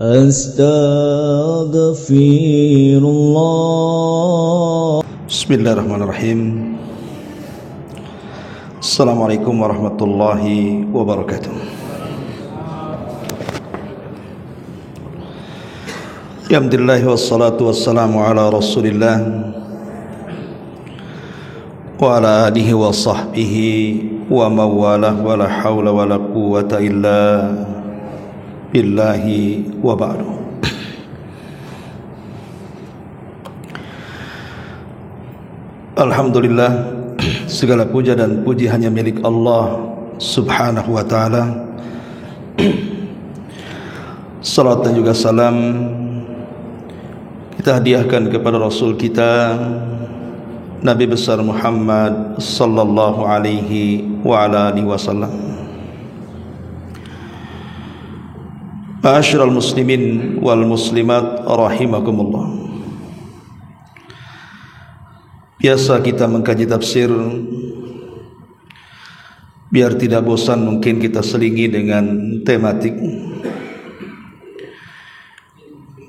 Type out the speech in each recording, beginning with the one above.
Astaghfirullah. Bismillahirrahmanirrahim. Assalamualaikum warahmatullahi wabarakatuh. Alhamdulillah wassalatu wassalamu ala Rasulillah wa ala alihi wa sahbihi wa mawalah wa la hawla wa la quwwata illa billahi wa ba'du. Alhamdulillah, segala puja dan puji hanya milik Allah subhanahu wa ta'ala. Salat dan juga salam kita hadiahkan kepada Rasul kita Nabi besar Muhammad sallallahu alaihi wa ala alihi wasallam. Ma'asyiral muslimin wal muslimat rahimakumullah. Biasa kita mengkaji tafsir, biar tidak bosan mungkin kita selingi dengan tematik.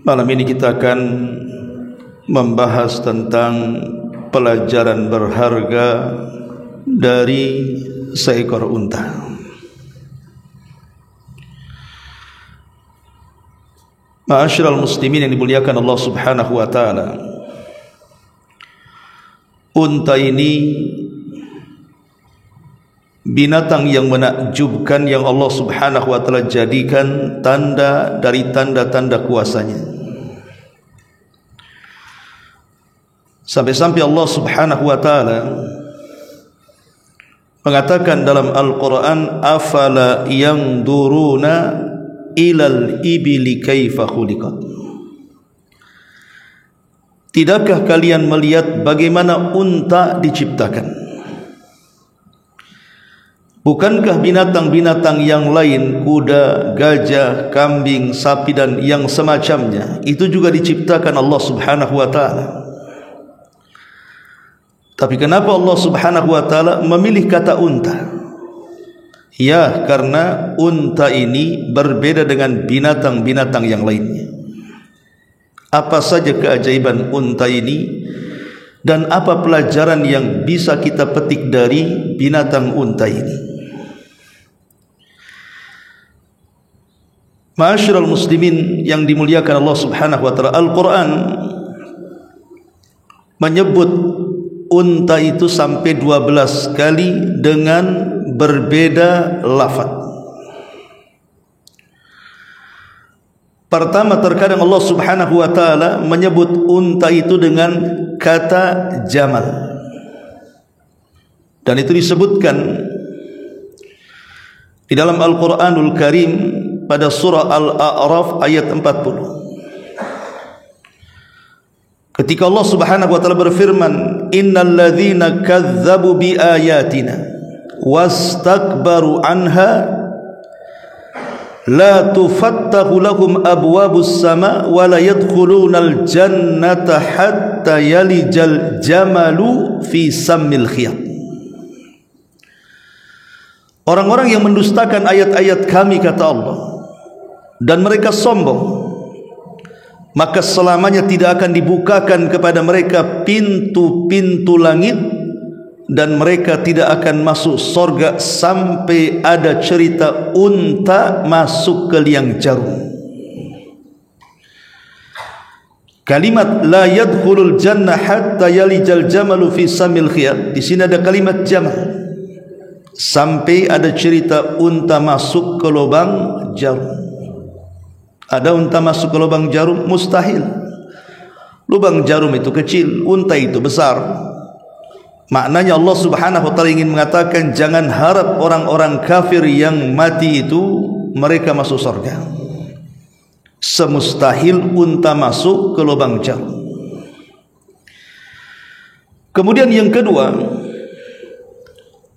Malam ini kita akan membahas tentang pelajaran berharga dari seekor unta. Ma'asyiral muslimin yang dimuliakan Allah subhanahu wa ta'ala, unta ini binatang yang menakjubkan yang Allah subhanahu wa ta'ala jadikan tanda dari tanda-tanda kuasanya. Sampai-sampai Allah subhanahu wa ta'ala mengatakan dalam Al-Quran, afala yanzuruna ilal ibili kaifa khuliqat. Tidakkah kalian melihat bagaimana unta diciptakan? Bukankah binatang-binatang yang lain, kuda, gajah, kambing, sapi dan yang semacamnya, itu juga diciptakan Allah subhanahu wa ta'ala? Tapi kenapa Allah subhanahu wa ta'ala memilih kata unta? Ya, karena unta ini berbeda dengan binatang-binatang yang lainnya. Apa saja keajaiban unta ini dan apa pelajaran yang bisa kita petik dari binatang unta ini? Ma'asyiral muslimin yang dimuliakan Allah subhanahu wa ta'ala, Al-Quran menyebut unta itu sampai 12 kali dengan berbeda lafaz. Pertama, terkadang Allah subhanahu wa ta'ala menyebut unta itu dengan kata jamal, dan itu disebutkan di dalam Al-Quranul Karim pada surah Al-A'raf ayat 40. Ketika Allah subhanahu wa ta'ala berfirman, innal ladzina kadzabu bi ayatina wastakbaru anha la tufattahu lahum abwabus sama wa la yadkhulunal jannata hatta yalijal jamalu fi sammil khiyat. Orang-orang yang mendustakan ayat-ayat kami, kata Allah, dan mereka sombong, maka selamanya tidak akan dibukakan kepada mereka pintu-pintu langit, dan mereka tidak akan masuk surga sampai ada cerita unta masuk ke liang jarum. Kalimat la yadkhulul jannah hatta yalijal jamalu fi samil khiyat, di sini ada kalimat jamal, sampai ada cerita unta masuk ke lubang jarum. Ada unta masuk ke lubang jarum? Mustahil. Lubang jarum itu kecil, unta itu besar. Maknanya Allah subhanahu wa ta'ala ingin mengatakan, jangan harap orang-orang kafir yang mati itu mereka masuk surga. Semustahil unta masuk ke lubang jarum. Kemudian yang kedua,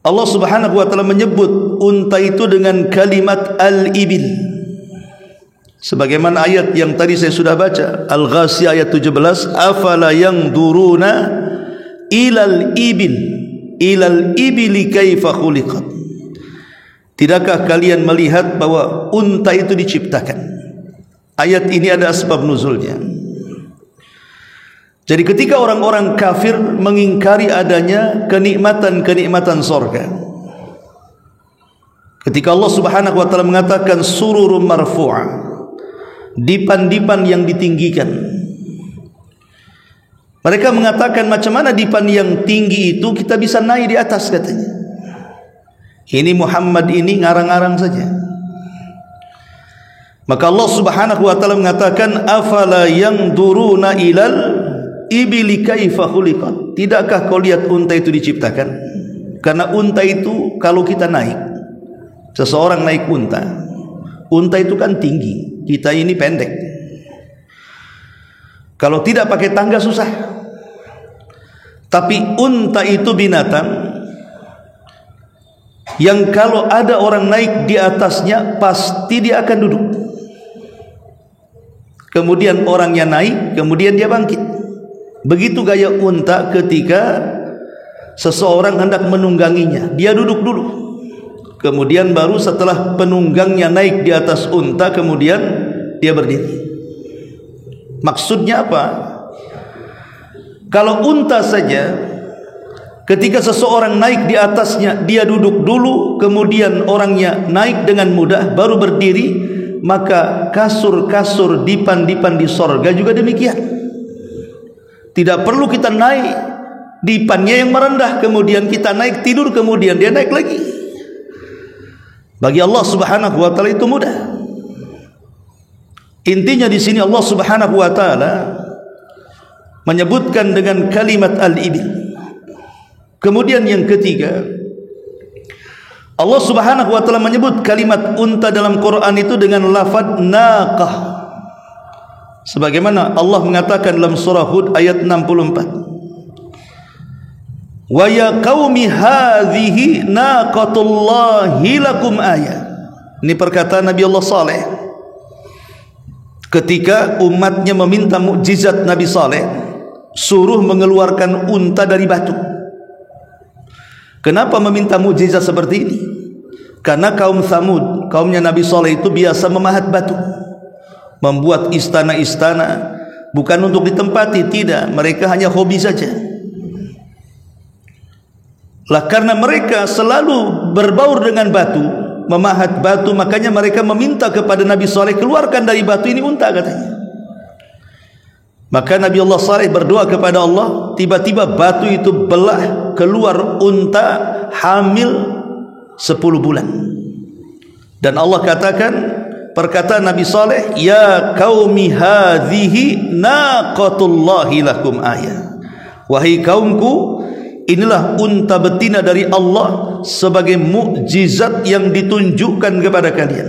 Allah subhanahu wa ta'ala menyebut unta itu dengan kalimat al-ibil, sebagaimana ayat yang tadi saya sudah baca, Al-Ghasiyah ayat 17, afala yanzuruna ilal ibili kaifa khuliqat. Tidakkah kalian melihat bahwa unta itu diciptakan? Ayat ini ada asbab nuzulnya. Jadi ketika orang-orang kafir mengingkari adanya kenikmatan-kenikmatan sorga, ketika Allah Subhanahu wa taala mengatakan sururum marfu'ah, dipan-dipan yang ditinggikan, mereka mengatakan macam mana dipan yang tinggi itu kita bisa naik di atas, katanya. Ini Muhammad ini ngarang-ngarang saja. Maka Allah Subhanahu wa taala mengatakan afala yanzuruna ilal ibili kaifa khuliqat. Tidakkah kau lihat unta itu diciptakan? Karena unta itu kalau kita naik, seseorang naik unta itu kan tinggi, kita ini pendek. Kalau tidak pakai tangga susah. Tapi unta itu binatang yang kalau ada orang naik di atasnya pasti dia akan duduk. Kemudian orangnya naik, kemudian dia bangkit. Begitu gaya unta ketika seseorang hendak menungganginya, dia duduk dulu. Kemudian baru setelah penunggangnya naik di atas unta, kemudian dia berdiri. Maksudnya apa? Kalau unta saja, ketika seseorang naik di atasnya, dia duduk dulu, kemudian orangnya naik dengan mudah, baru berdiri, maka kasur-kasur dipan-dipan di sorga juga demikian. Tidak perlu kita naik dipannya yang merendah, kemudian kita naik tidur, kemudian dia naik lagi. Bagi Allah Subhanahu wa taala itu mudah. Intinya di sini Allah Subhanahu wa taala menyebutkan dengan kalimat al-ibil. Kemudian yang ketiga, Allah Subhanahu wa taala menyebut kalimat unta dalam Quran itu dengan lafaz naqah. Sebagaimana Allah mengatakan dalam surah Hud ayat 64. Wa ya qaumi hadhihi naqatullahi lakum ayah. Ini perkataan Nabi Allah Saleh ketika umatnya meminta mukjizat. Nabi Saleh suruh mengeluarkan unta dari batu. Kenapa meminta mukjizat seperti ini? Karena kaum Tsamud, kaumnya Nabi Saleh itu biasa memahat batu, membuat istana-istana, bukan untuk ditempati, tidak, mereka hanya hobi saja. Lah karena mereka selalu berbaur dengan batu, memahat batu, makanya mereka meminta kepada Nabi Saleh, keluarkan dari batu ini unta, katanya. Maka Nabi Allah Saleh berdoa kepada Allah, tiba-tiba batu itu belah, keluar unta hamil 10 bulan. Dan Allah katakan, perkataan Nabi Saleh, ya qaumi hadhihi naqatullahi lakum ayah. Wahai kaumku, inilah unta betina dari Allah sebagai mukjizat yang ditunjukkan kepada kalian.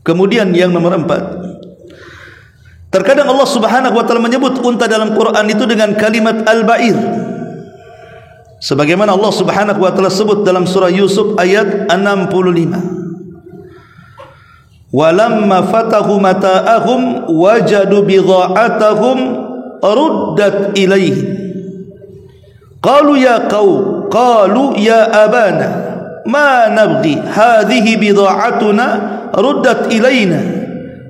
Kemudian yang nomor 4, terkadang Allah Subhanahu wa taala menyebut unta dalam Quran itu dengan kalimat al-ba'ir. Sebagaimana Allah Subhanahu wa taala sebut dalam surah Yusuf ayat 65. Walamma fatahu mata'ahum wajadu bidha'atahum ruddat ilaihim. Qalu ya qaum, qalu ya abana, ma nabghi hadhihi bidha'atuna ruddat ilaina.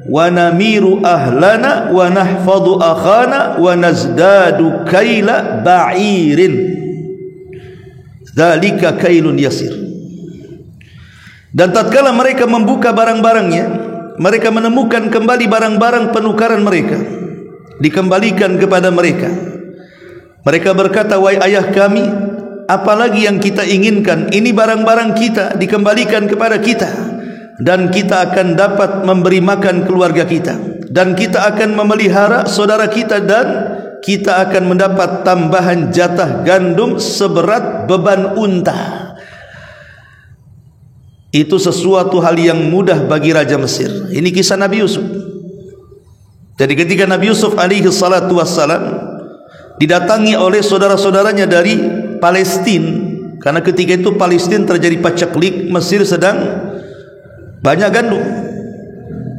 Wa namiru ahlana wa nahfadhu akhana wa nazdadu kaila ba'irin dzalika kailun yasir. Dan tatkala mereka membuka barang-barangnya, mereka menemukan kembali barang-barang penukaran mereka, dikembalikan kepada mereka. Mereka berkata, wahai ayah kami, apalagi yang kita inginkan? Ini barang-barang kita dikembalikan kepada kita, dan kita akan dapat memberi makan keluarga kita, dan kita akan memelihara saudara kita, dan kita akan mendapat tambahan jatah gandum seberat beban unta. Itu sesuatu hal yang mudah bagi Raja Mesir. Ini kisah Nabi Yusuf. Jadi ketika Nabi Yusuf alaihi salatu wassalam didatangi oleh saudara-saudaranya dari Palestina, karena ketika itu Palestina terjadi paceklik, Mesir sedang banyak gandum,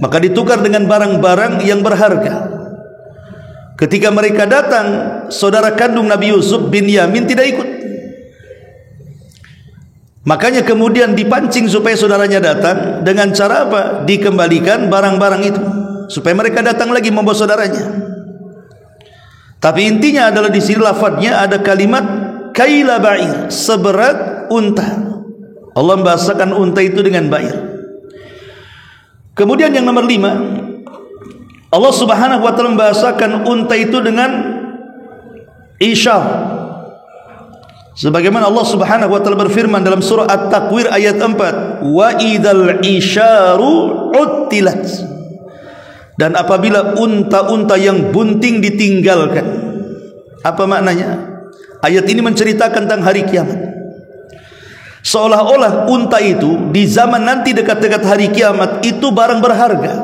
maka ditukar dengan barang-barang yang berharga. Ketika mereka datang, saudara kandung Nabi Yusuf bin Yamin tidak ikut. Makanya kemudian dipancing supaya saudaranya datang. Dengan cara apa? Dikembalikan barang-barang itu supaya mereka datang lagi membawa saudaranya. Tapi intinya adalah di sini lafadznya ada kalimat kaila ba'ir, seberat unta. Allah membahasakan unta itu dengan ba'ir. Kemudian yang nomor 5, Allah Subhanahu wa taala membahasakan unta itu dengan isyar. Sebagaimana Allah Subhanahu wa taala berfirman dalam surah At-Takwir ayat 4, wa idzal isyaru uttilat. Dan apabila unta-unta yang bunting ditinggalkan. Apa maknanya? Ayat ini menceritakan tentang hari kiamat. Seolah-olah unta itu di zaman nanti dekat-dekat hari kiamat itu barang berharga,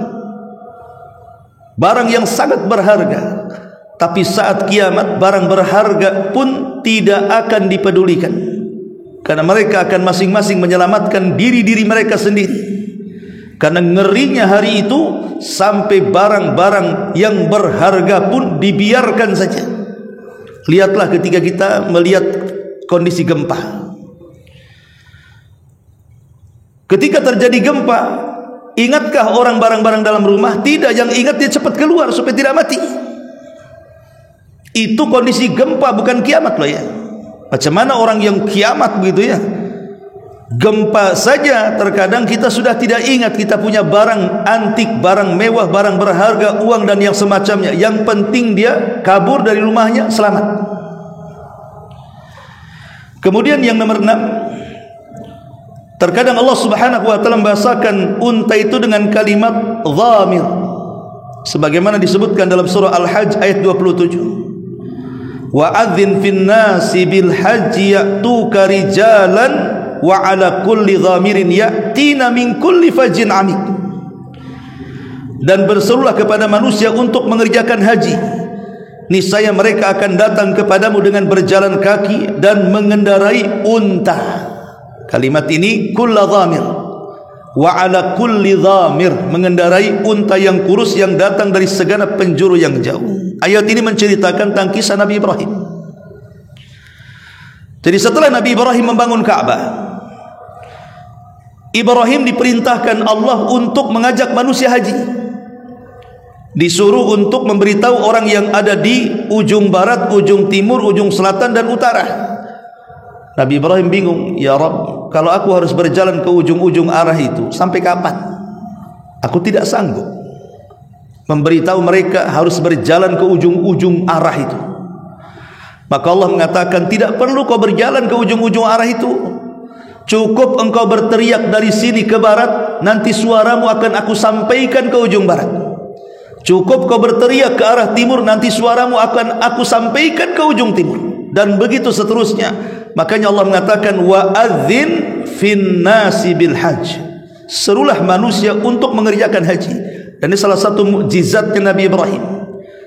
barang yang sangat berharga. Tapi saat kiamat barang berharga pun tidak akan dipedulikan, karena mereka akan masing-masing menyelamatkan diri-diri mereka sendiri. Karena ngerinya hari itu sampai barang-barang yang berharga pun dibiarkan saja. Lihatlah ketika kita melihat kondisi gempa. Ketika terjadi gempa, ingatkah orang barang-barang dalam rumah? Tidak, yang ingat dia cepat keluar supaya tidak mati. Itu kondisi gempa, bukan kiamat loh ya. Macam mana orang yang kiamat begitu ya? Gempa saja terkadang kita sudah tidak ingat kita punya barang antik, barang mewah, barang berharga, uang dan yang semacamnya. Yang penting dia kabur dari rumahnya selamat. Kemudian yang nomor 6, terkadang Allah Subhanahu wa taala membahasakan unta itu dengan kalimat dhamir. Sebagaimana disebutkan dalam surah Al-Hajj ayat 27. Wa adzin fin nasi bil haji ya'tuka rijalan wa ala kulli dhamirin ya'tina min kulli fajin amik. Dan berserulah kepada manusia untuk mengerjakan haji. Niscaya mereka akan datang kepadamu dengan berjalan kaki dan mengendarai unta. Kalimat ini kulla dhamir wa ala kulli dhamir, mengendarai unta yang kurus yang datang dari segenap penjuru yang jauh. Ayat ini menceritakan tentang kisah Nabi Ibrahim. Jadi setelah Nabi Ibrahim membangun Ka'bah, Ibrahim diperintahkan Allah untuk mengajak manusia haji. Disuruh untuk memberitahu orang yang ada di ujung barat, ujung timur, ujung selatan dan utara. Nabi Ibrahim bingung, ya Rabb, kalau aku harus berjalan ke ujung-ujung arah itu, sampai kapan? Aku tidak sanggup memberitahu mereka harus berjalan ke ujung-ujung arah itu. Maka Allah mengatakan, tidak perlu kau berjalan ke ujung-ujung arah itu. Cukup engkau berteriak dari sini ke barat, nanti suaramu akan aku sampaikan ke ujung barat. Cukup kau berteriak ke arah timur, nanti suaramu akan aku sampaikan ke ujung timur. Dan begitu seterusnya. Makanya Allah mengatakan, wa adzin fin nasi bil hajj. Serulah manusia untuk mengerjakan haji. Dan ini salah satu mukjizatnya Nabi Ibrahim.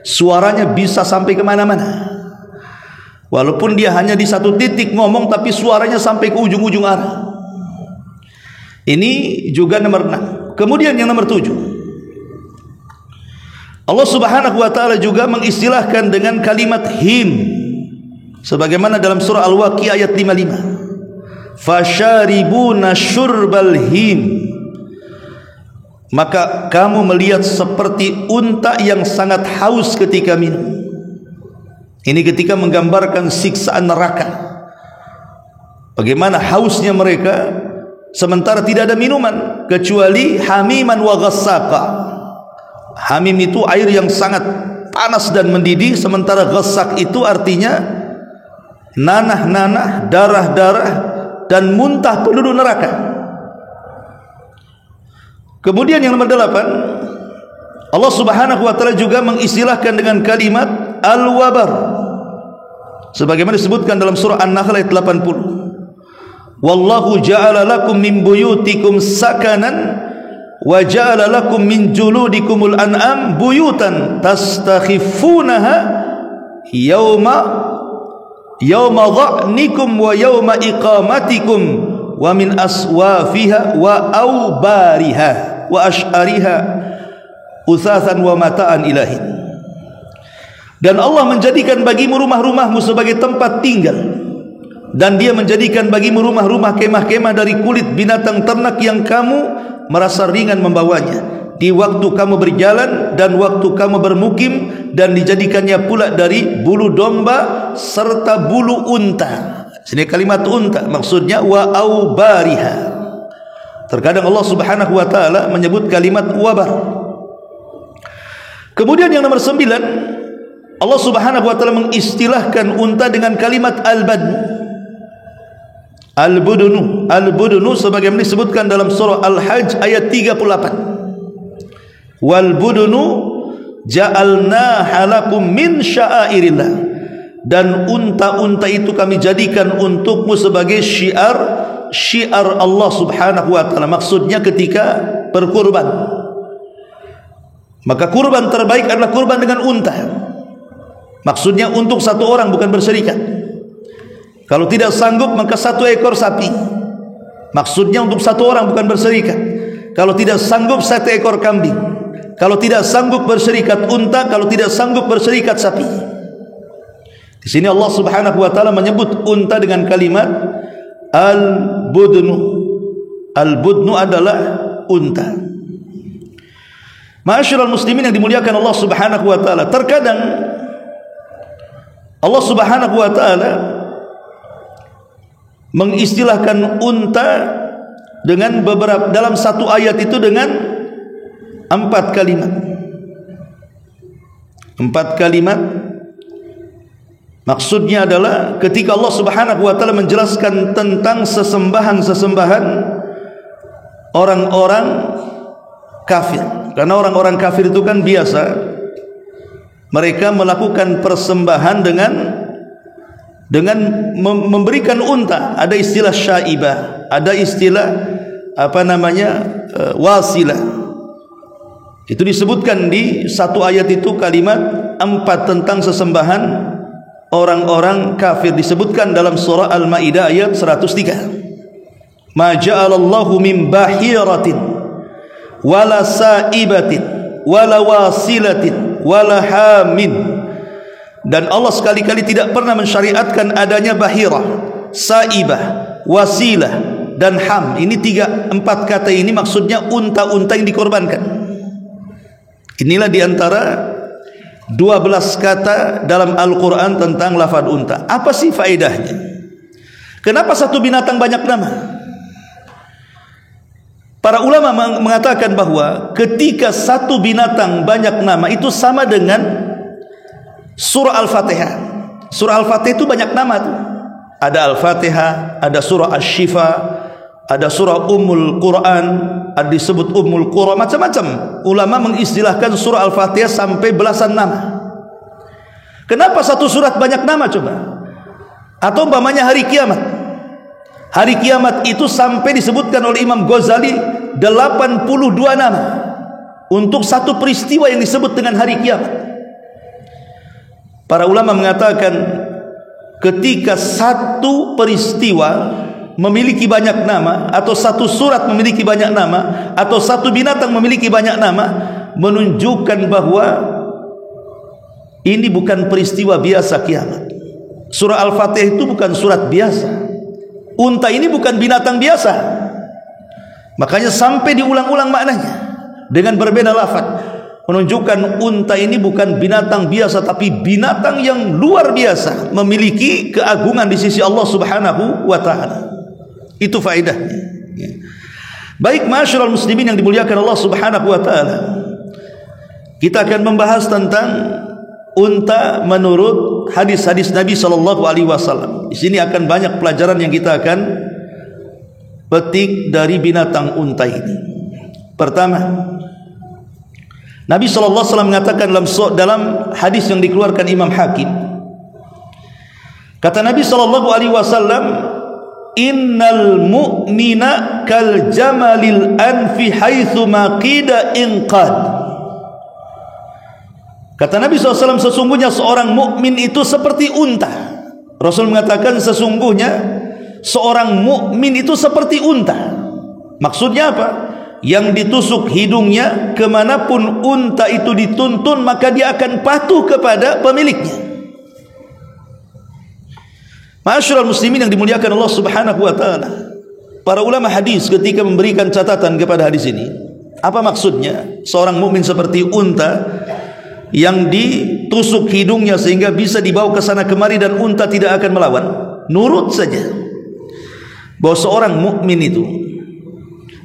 Suaranya bisa sampai kemana-mana. Walaupun dia hanya di satu titik ngomong, tapi suaranya sampai ke ujung-ujung arah. Ini juga nomor 6. Kemudian yang nomor 7, Allah Subhanahu wa taala juga mengistilahkan dengan kalimat him. Sebagaimana dalam surah Al-Waqi ayat 55. Fasharibuna syurbal him. Maka kamu melihat seperti unta yang sangat haus ketika minum. Ini ketika menggambarkan siksaan neraka. Bagaimana hausnya mereka sementara tidak ada minuman kecuali hamiman wa ghassaqa. Hamim itu air yang sangat panas dan mendidih, sementara ghassak itu artinya nanah-nanah, darah-darah dan muntah penduduk neraka. Kemudian yang nomor 8, Allah Subhanahu wa taala juga mengistilahkan dengan kalimat al-wabar. Sebagaimana disebutkan dalam surah An-Nahl ayat 80. Wallahu ja'ala lakum min buyutikum sakanan wa ja'ala lakum min juludikumul an'am buyutan tastakhifunaha yawma dha'nikum wa yawma iqamatikum wa min aswafiha wa awbariha wa ash'ariha utsatsan wa mata'an ilahin. Dan Allah menjadikan bagimu rumah-rumahmu sebagai tempat tinggal, dan dia menjadikan bagimu rumah-rumah kemah-kemah dari kulit binatang ternak yang kamu merasa ringan membawanya di waktu kamu berjalan dan waktu kamu bermukim, dan dijadikannya pula dari bulu domba serta bulu unta. Sini kalimat unta maksudnya wa aubariha. Terkadang Allah Subhanahu wa taala menyebut kalimat wabar. Kemudian yang nomor 9, Allah Subhanahu wa taala mengistilahkan unta dengan kalimat al-badn. Al-budunu, al-budunu sebagaimana disebutkan dalam surah Al-Hajj ayat 38. Wal budunu ja'alnaha lakum min sya'airillah, dan unta-unta itu kami jadikan untukmu sebagai syiar Allah Subhanahu wa taala. Maksudnya ketika berkurban, maka kurban terbaik adalah kurban dengan unta. Maksudnya untuk satu orang, bukan berserikat. Kalau tidak sanggup maka 1 ekor sapi. Maksudnya untuk satu orang, bukan berserikat. Kalau tidak sanggup 1 ekor kambing. Kalau tidak sanggup berserikat unta, kalau tidak sanggup berserikat sapi. Di sini Allah Subhanahu wa taala menyebut unta dengan kalimat al-budnu. Al-budnu adalah unta. Ma'asyiral muslimin yang dimuliakan Allah Subhanahu wa taala, terkadang Allah Subhanahu wa taala mengistilahkan unta dengan beberapa, dalam satu ayat itu dengan 4 kalimat. 4 kalimat maksudnya adalah ketika Allah Subhanahu wa taala menjelaskan tentang sesembahan-sesembahan orang-orang kafir. Karena orang-orang kafir itu kan biasa mereka melakukan persembahan dengan memberikan unta. Ada istilah syaibah, ada istilah wasilah. Itu disebutkan di satu ayat itu kalimat 4 tentang sesembahan orang-orang kafir, disebutkan dalam surah Al-Maidah ayat 103. Ma ja'alallahu min bahiratin wala saibatin wala wasilatin wala hamin. Dan Allah sekali-kali tidak pernah mensyariatkan adanya bahirah, saibah, wasilah dan ham. Ini 4 kata ini maksudnya unta-unta yang dikorbankan. Inilah diantara 12 kata dalam Al-Quran tentang lafaz unta. Apa sih faedahnya? Kenapa satu binatang banyak nama? Para ulama mengatakan bahwa ketika satu binatang banyak nama itu sama dengan surah Al-Fatihah. Surah Al-Fatihah itu banyak nama tuh. Ada Al-Fatihah, ada surah Asy-Syifa, ada surah Ummul Quran, ada disebut Ummul Qura, macam-macam. Ulama mengistilahkan surah Al-Fatihah sampai belasan nama. Kenapa satu surat banyak nama coba? Atau umpamanya hari kiamat. Hari kiamat itu sampai disebutkan oleh Imam Ghazali 82 nama untuk satu peristiwa yang disebut dengan hari kiamat. Para ulama mengatakan ketika satu peristiwa memiliki banyak nama, atau satu surat memiliki banyak nama, atau satu binatang memiliki banyak nama, menunjukkan bahwa ini bukan peristiwa biasa kiamat. Surah Al-Fatihah itu bukan surat biasa. Unta ini bukan binatang biasa. Makanya sampai diulang-ulang maknanya dengan berbeda lafaz, menunjukkan unta ini bukan binatang biasa, tapi binatang yang luar biasa, memiliki keagungan di sisi Allah Subhanahu wa taala. Itu faedahnya. Baik, ma'asyiral muslimin yang dimuliakan Allah Subhanahu wa taala, kita akan membahas tentang unta menurut hadis-hadis Nabi sallallahu alaihi wasallam. Di sini akan banyak pelajaran yang kita akan petik dari binatang unta ini. Pertama, Nabi sallallahu alaihi wasallam mengatakan dalam hadis yang dikeluarkan Imam Hakim, kata Nabi sallallahu alaihi wasallam, innal mu'mina kal jamalil anfi haitsu maqida inqad. Kata Nabi SAW, sesungguhnya seorang mukmin itu seperti unta. Rasul mengatakan sesungguhnya seorang mukmin itu seperti unta. Maksudnya apa? Yang ditusuk hidungnya, kemanapun unta itu dituntun maka dia akan patuh kepada pemiliknya. Ma'asyiral muslimin yang dimuliakan Allah Subhanahu wa taala, para ulama hadis ketika memberikan catatan kepada hadis ini, apa maksudnya? Seorang mukmin seperti unta yang ditusuk hidungnya sehingga bisa dibawa ke sana kemari dan unta tidak akan melawan, nurut saja. Bahwa seorang mukmin itu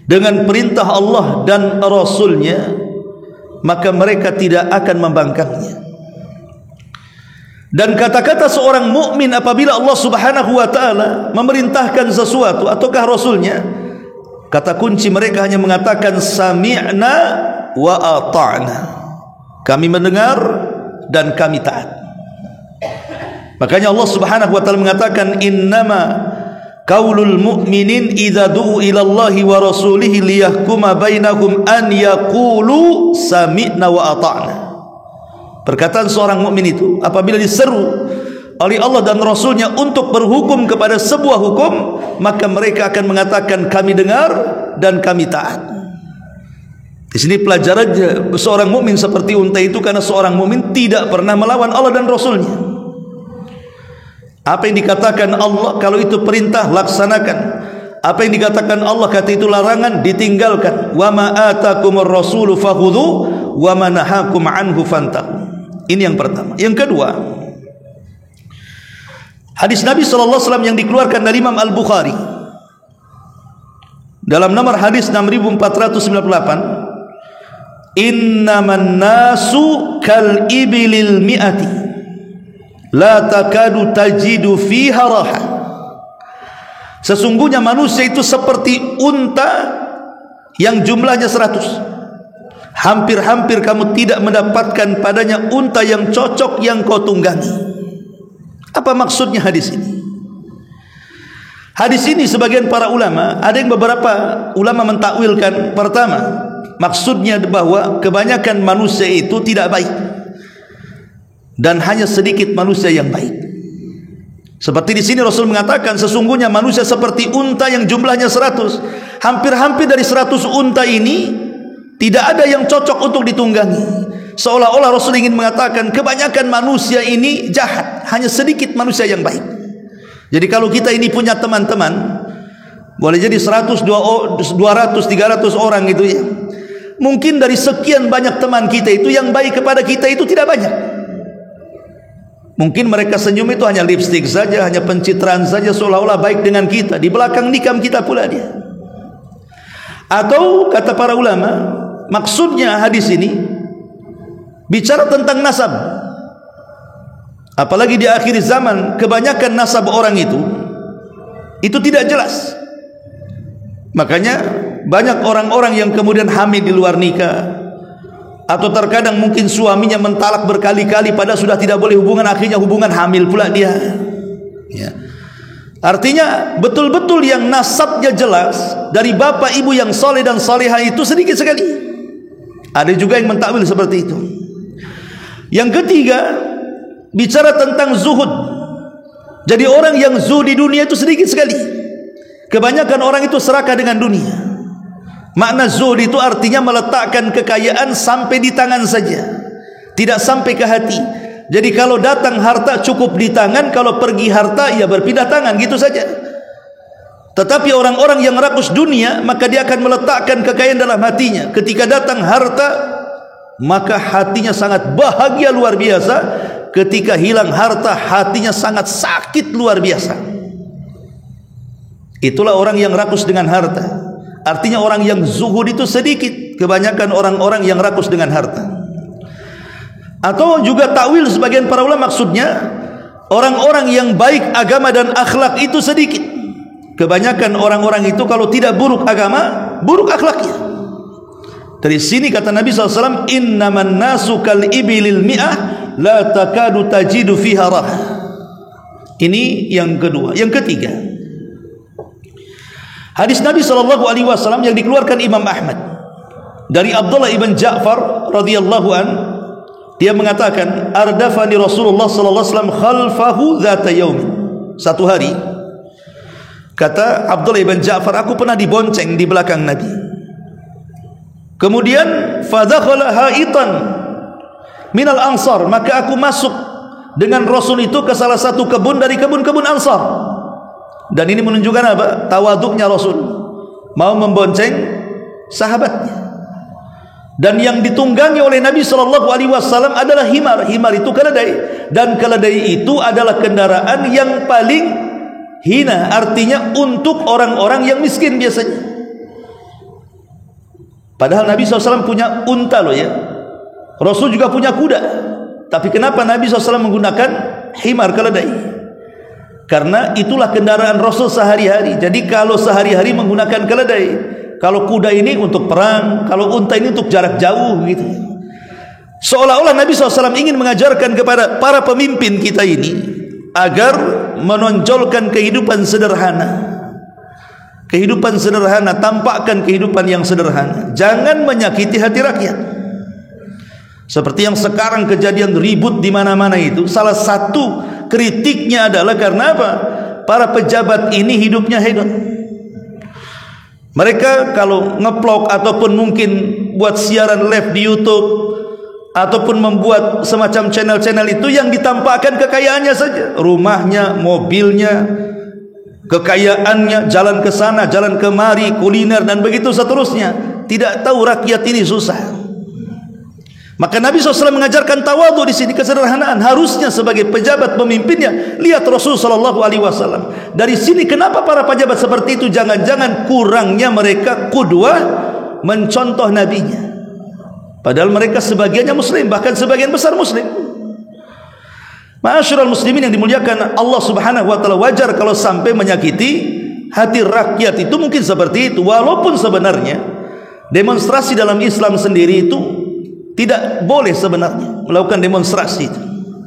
dengan perintah Allah dan Rasulnya, maka mereka tidak akan membangkangnya. Dan kata-kata seorang mukmin apabila Allah Subhanahu wa taala memerintahkan sesuatu ataukah Rasulnya, kata kunci mereka hanya mengatakan sami'na wa ata'na. Kami mendengar dan kami taat. Makanya Allah Subhanahu wa taala mengatakan innama qaulul mu'minin idza du'u ila Allahi wa rasulihi liyahkuma bainahum an yaqulu sami'na wa ata'na. Perkataan seorang mukmin itu apabila diseru oleh Allah dan Rasulnya untuk berhukum kepada sebuah hukum, maka mereka akan mengatakan kami dengar dan kami taat. Di sini pelajarannya seorang mukmin seperti unta itu, karena seorang mukmin tidak pernah melawan Allah dan Rasulnya. Apa yang dikatakan Allah, kalau itu perintah laksanakan. Apa yang dikatakan Allah kata itu larangan, ditinggalkan. Wa ma atakumur rasulu fakhudhu wa ma nahakum anhu fantahu. Ini yang pertama. Yang kedua, hadis Nabi SAW yang dikeluarkan dari Imam Al-Bukhari dalam nomor hadis 6498, innaman nasu kal ibilil mi'ati la takadu tajidu fiha raha. Sesungguhnya manusia itu seperti unta yang jumlahnya 100. Hampir-hampir kamu tidak mendapatkan padanya unta yang cocok yang kau tunggangi. Apa maksudnya hadis ini? Hadis ini sebagian para ulama, ada yang beberapa ulama mentakwilkan. Pertama, maksudnya bahwa kebanyakan manusia itu tidak baik dan hanya sedikit manusia yang baik. Seperti di sini Rasul mengatakan sesungguhnya manusia seperti unta yang jumlahnya 100. Hampir-hampir dari 100 unta ini tidak ada yang cocok untuk ditunggangi. Seolah-olah Rasul ingin mengatakan kebanyakan manusia ini jahat, hanya sedikit manusia yang baik. Jadi kalau kita ini punya teman-teman, boleh jadi 100, 200, 300 orang gitu ya. Mungkin dari sekian banyak teman kita itu yang baik kepada kita itu tidak banyak. Mungkin mereka senyum itu hanya lipstik saja, hanya pencitraan saja, seolah-olah baik dengan kita. Di belakang nikam kita pula dia. Atau kata para ulama, maksudnya hadis ini bicara tentang nasab. Apalagi di akhir zaman, kebanyakan nasab orang itu tidak jelas. Makanya banyak orang-orang yang kemudian hamil di luar nikah, atau terkadang mungkin suaminya mentalak berkali-kali padahal sudah tidak boleh hubungan, akhirnya hubungan hamil pula dia ya. Artinya betul-betul yang nasabnya jelas dari bapak ibu yang soleh dan solehah itu sedikit sekali. Ada juga yang mentakwil seperti itu. Yang ketiga, bicara tentang zuhud. Jadi orang yang zuhud di dunia itu sedikit sekali. Kebanyakan orang itu serakah dengan dunia. Makna zuhud itu artinya meletakkan kekayaan sampai di tangan saja, tidak sampai ke hati. Jadi kalau datang harta cukup di tangan, kalau pergi harta ya berpindah tangan gitu saja. Tetapi orang-orang yang rakus dunia, maka dia akan meletakkan kekayaan dalam hatinya. Ketika datang harta, maka hatinya sangat bahagia luar biasa. Ketika hilang harta, hatinya sangat sakit luar biasa. Itulah orang yang rakus dengan harta. Artinya orang yang zuhud itu sedikit. Kebanyakan orang-orang yang rakus dengan harta. Atau juga takwil sebagian para ulama, maksudnya orang-orang yang baik agama dan akhlak itu sedikit. Kebanyakan orang-orang itu kalau tidak buruk agama, buruk akhlaknya. Dari sini kata Nabi SAW, innaman nasu kal ibilil mi'ah la takadu tajidu fiha rah. Ini yang kedua. Yang ketiga, hadis Nabi SAW yang dikeluarkan Imam Ahmad dari Abdullah ibn Ja'far radhiyallahu an, dia mengatakan ardafani Rasulullah sallallahu alaihi wasallam khalfahu dzata yaum. Satu hari, kata Abdullah ibn Ja'far, aku pernah dibonceng di belakang Nabi. Kemudian fadakhala haitan minal ansar, maka aku masuk dengan Rasul itu ke salah satu kebun dari kebun-kebun Ansar. Dan ini menunjukkan apa? Tawaduknya Rasul, mau membonceng sahabatnya. Dan yang ditunggangi oleh Nabi SAW adalah himar. Himar itu keledai, dan keledai itu adalah kendaraan yang paling hina, artinya untuk orang-orang yang miskin biasanya. Padahal Nabi SAW punya unta loh ya, Rasul juga punya kuda. Tapi kenapa Nabi SAW menggunakan himar, keledai? Karena itulah kendaraan Rasul sehari-hari. Jadi kalau sehari-hari menggunakan keledai, kalau kuda ini untuk perang, kalau unta ini untuk jarak jauh gitu. Seolah-olah Nabi SAW ingin mengajarkan kepada para pemimpin kita ini agar menonjolkan kehidupan sederhana. Kehidupan sederhana, tampakkan kehidupan yang sederhana. Jangan menyakiti hati rakyat. Seperti yang sekarang kejadian ribut di mana-mana itu, salah satu kritiknya adalah karena apa? Para pejabat ini hidupnya hedon. Mereka kalau ngeplok ataupun mungkin buat siaran live di YouTube ataupun membuat semacam channel-channel itu, yang ditampakkan kekayaannya saja, rumahnya, mobilnya, kekayaannya, jalan ke sana, jalan kemari, kuliner dan begitu seterusnya. Tidak tahu rakyat ini susah. Maka Nabi SAW mengajarkan tawadhu di sini, kesederhanaan. Harusnya sebagai pejabat pemimpinnya lihat Rasul SAW. Dari sini kenapa para pejabat seperti itu jangan-jangan kurangnya mereka qudwah, mencontoh nabinya. Padahal mereka sebagiannya muslim, bahkan sebagian besar muslim. Ma'asyiral muslimin yang dimuliakan Allah Subhanahu wa taala, wajar kalau sampai menyakiti hati rakyat itu mungkin seperti itu. Walaupun sebenarnya demonstrasi dalam Islam sendiri itu tidak boleh sebenarnya melakukan demonstrasi itu.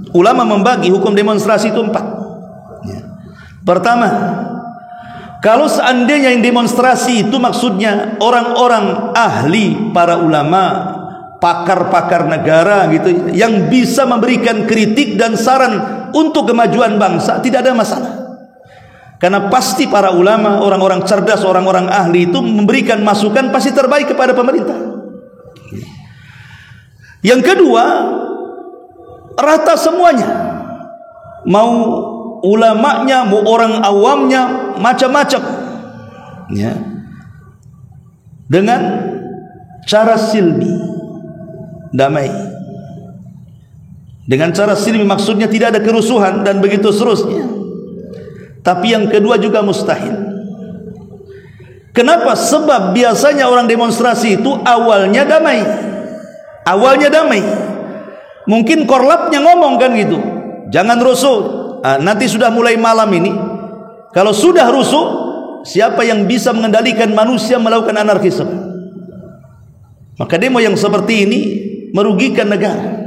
Ulama membagi hukum demonstrasi itu 4. Pertama, kalau seandainya yang demonstrasi itu maksudnya orang-orang ahli, para ulama, pakar-pakar negara gitu, yang bisa memberikan kritik dan saran untuk kemajuan bangsa, tidak ada masalah. Karena pasti para ulama, orang-orang cerdas, orang-orang ahli itu memberikan masukan pasti terbaik kepada pemerintah. Yang kedua, rata semuanya, mau ulamanya, mau orang awamnya, macam-macam ya, dengan cara silmi, damai. Dengan cara silmi maksudnya tidak ada kerusuhan dan begitu seterusnya. Tapi yang kedua juga mustahil. Kenapa? Sebab biasanya orang demonstrasi itu awalnya damai. Awalnya damai. Mungkin korlapnya ngomong kan gitu, jangan rusuh. Nanti sudah mulai malam ini, kalau sudah rusuh, siapa yang bisa mengendalikan manusia melakukan anarkisme? Maka demo yang seperti ini merugikan negara,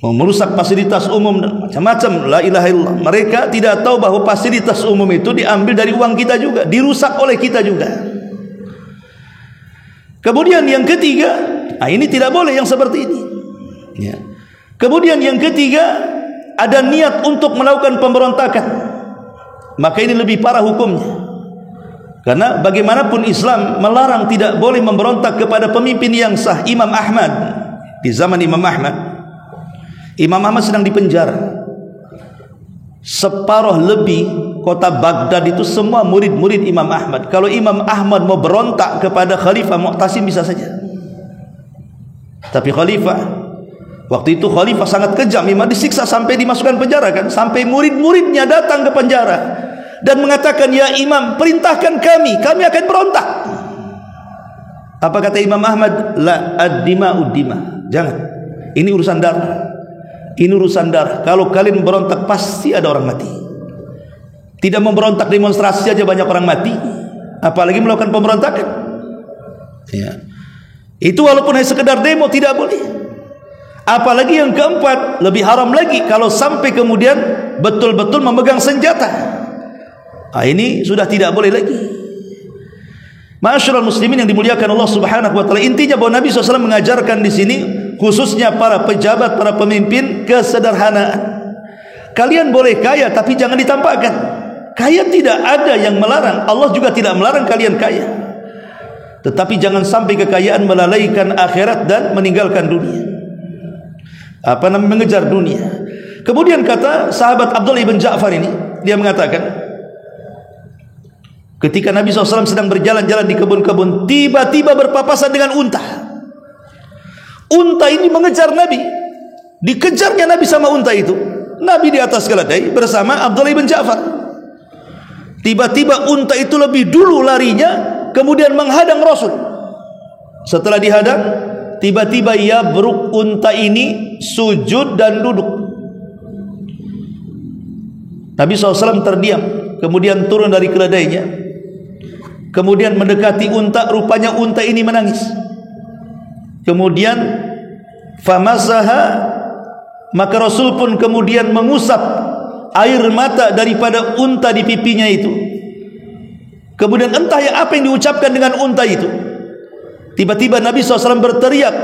merusak fasilitas umum dan macam-macam. La ilaha illallah. Mereka tidak tahu bahwa fasilitas umum itu diambil dari uang kita juga, dirusak oleh kita juga. Kemudian yang ketiga, ini tidak boleh yang seperti ini ya. Kemudian yang ketiga, ada niat untuk melakukan pemberontakan, maka ini lebih parah hukumnya. Karena bagaimanapun Islam melarang tidak boleh memberontak kepada pemimpin yang sah. Imam Ahmad, di zaman Imam Ahmad sedang dipenjara. Separuh lebih kota Baghdad itu semua murid-murid Imam Ahmad. Kalau Imam Ahmad mau berontak kepada Khalifah Mu'tasim bisa saja. Tapi Khalifah, waktu itu Khalifah sangat kejam. Imam disiksa sampai dimasukkan penjara kan, sampai murid-muridnya datang ke penjara dan mengatakan, ya Imam, perintahkan kami akan berontak. Apa kata Imam Ahmad? La ad-dima'ud dima. Jangan, ini urusan darah. Ini urusan darah. Kalau kalian berontak pasti ada orang mati. Tidak memberontak demonstrasi saja banyak orang mati, apalagi melakukan pemberontakan ya. Itu walaupun hanya sekedar demo tidak boleh. Apalagi yang keempat, lebih haram lagi kalau sampai kemudian betul-betul memegang senjata. Ini sudah tidak boleh lagi. Ma'asyiral muslimin yang dimuliakan Allah Subhanahu wa taala, intinya bahwa Nabi SAW mengajarkan di sini khususnya para pejabat, para pemimpin, kesederhanaan. Kalian boleh kaya tapi jangan ditampakkan. Kaya tidak ada yang melarang, Allah juga tidak melarang kalian kaya. Tetapi jangan sampai kekayaan melalaikan akhirat dan meninggalkan dunia. Mengejar dunia. Kemudian kata sahabat Abdullah ibn Ja'far ini, dia mengatakan, ketika Nabi SAW sedang berjalan-jalan di kebun-kebun, tiba-tiba berpapasan dengan unta. Unta ini mengejar Nabi. Dikejarnya Nabi sama unta itu. Nabi di atas keledai bersama Abdullah ibn Ja'far. Tiba-tiba unta itu lebih dulu larinya, kemudian menghadang Rasul. Setelah dihadang, tiba-tiba yabruk unta ini sujud dan duduk. Nabi SAW terdiam, kemudian turun dari keledainya, kemudian mendekati unta. Rupanya unta ini menangis. Kemudian famasaha, maka Rasul pun kemudian mengusap air mata daripada unta di pipinya itu. Kemudian entah ya apa yang diucapkan dengan unta itu. Tiba-tiba Nabi SAW berteriak,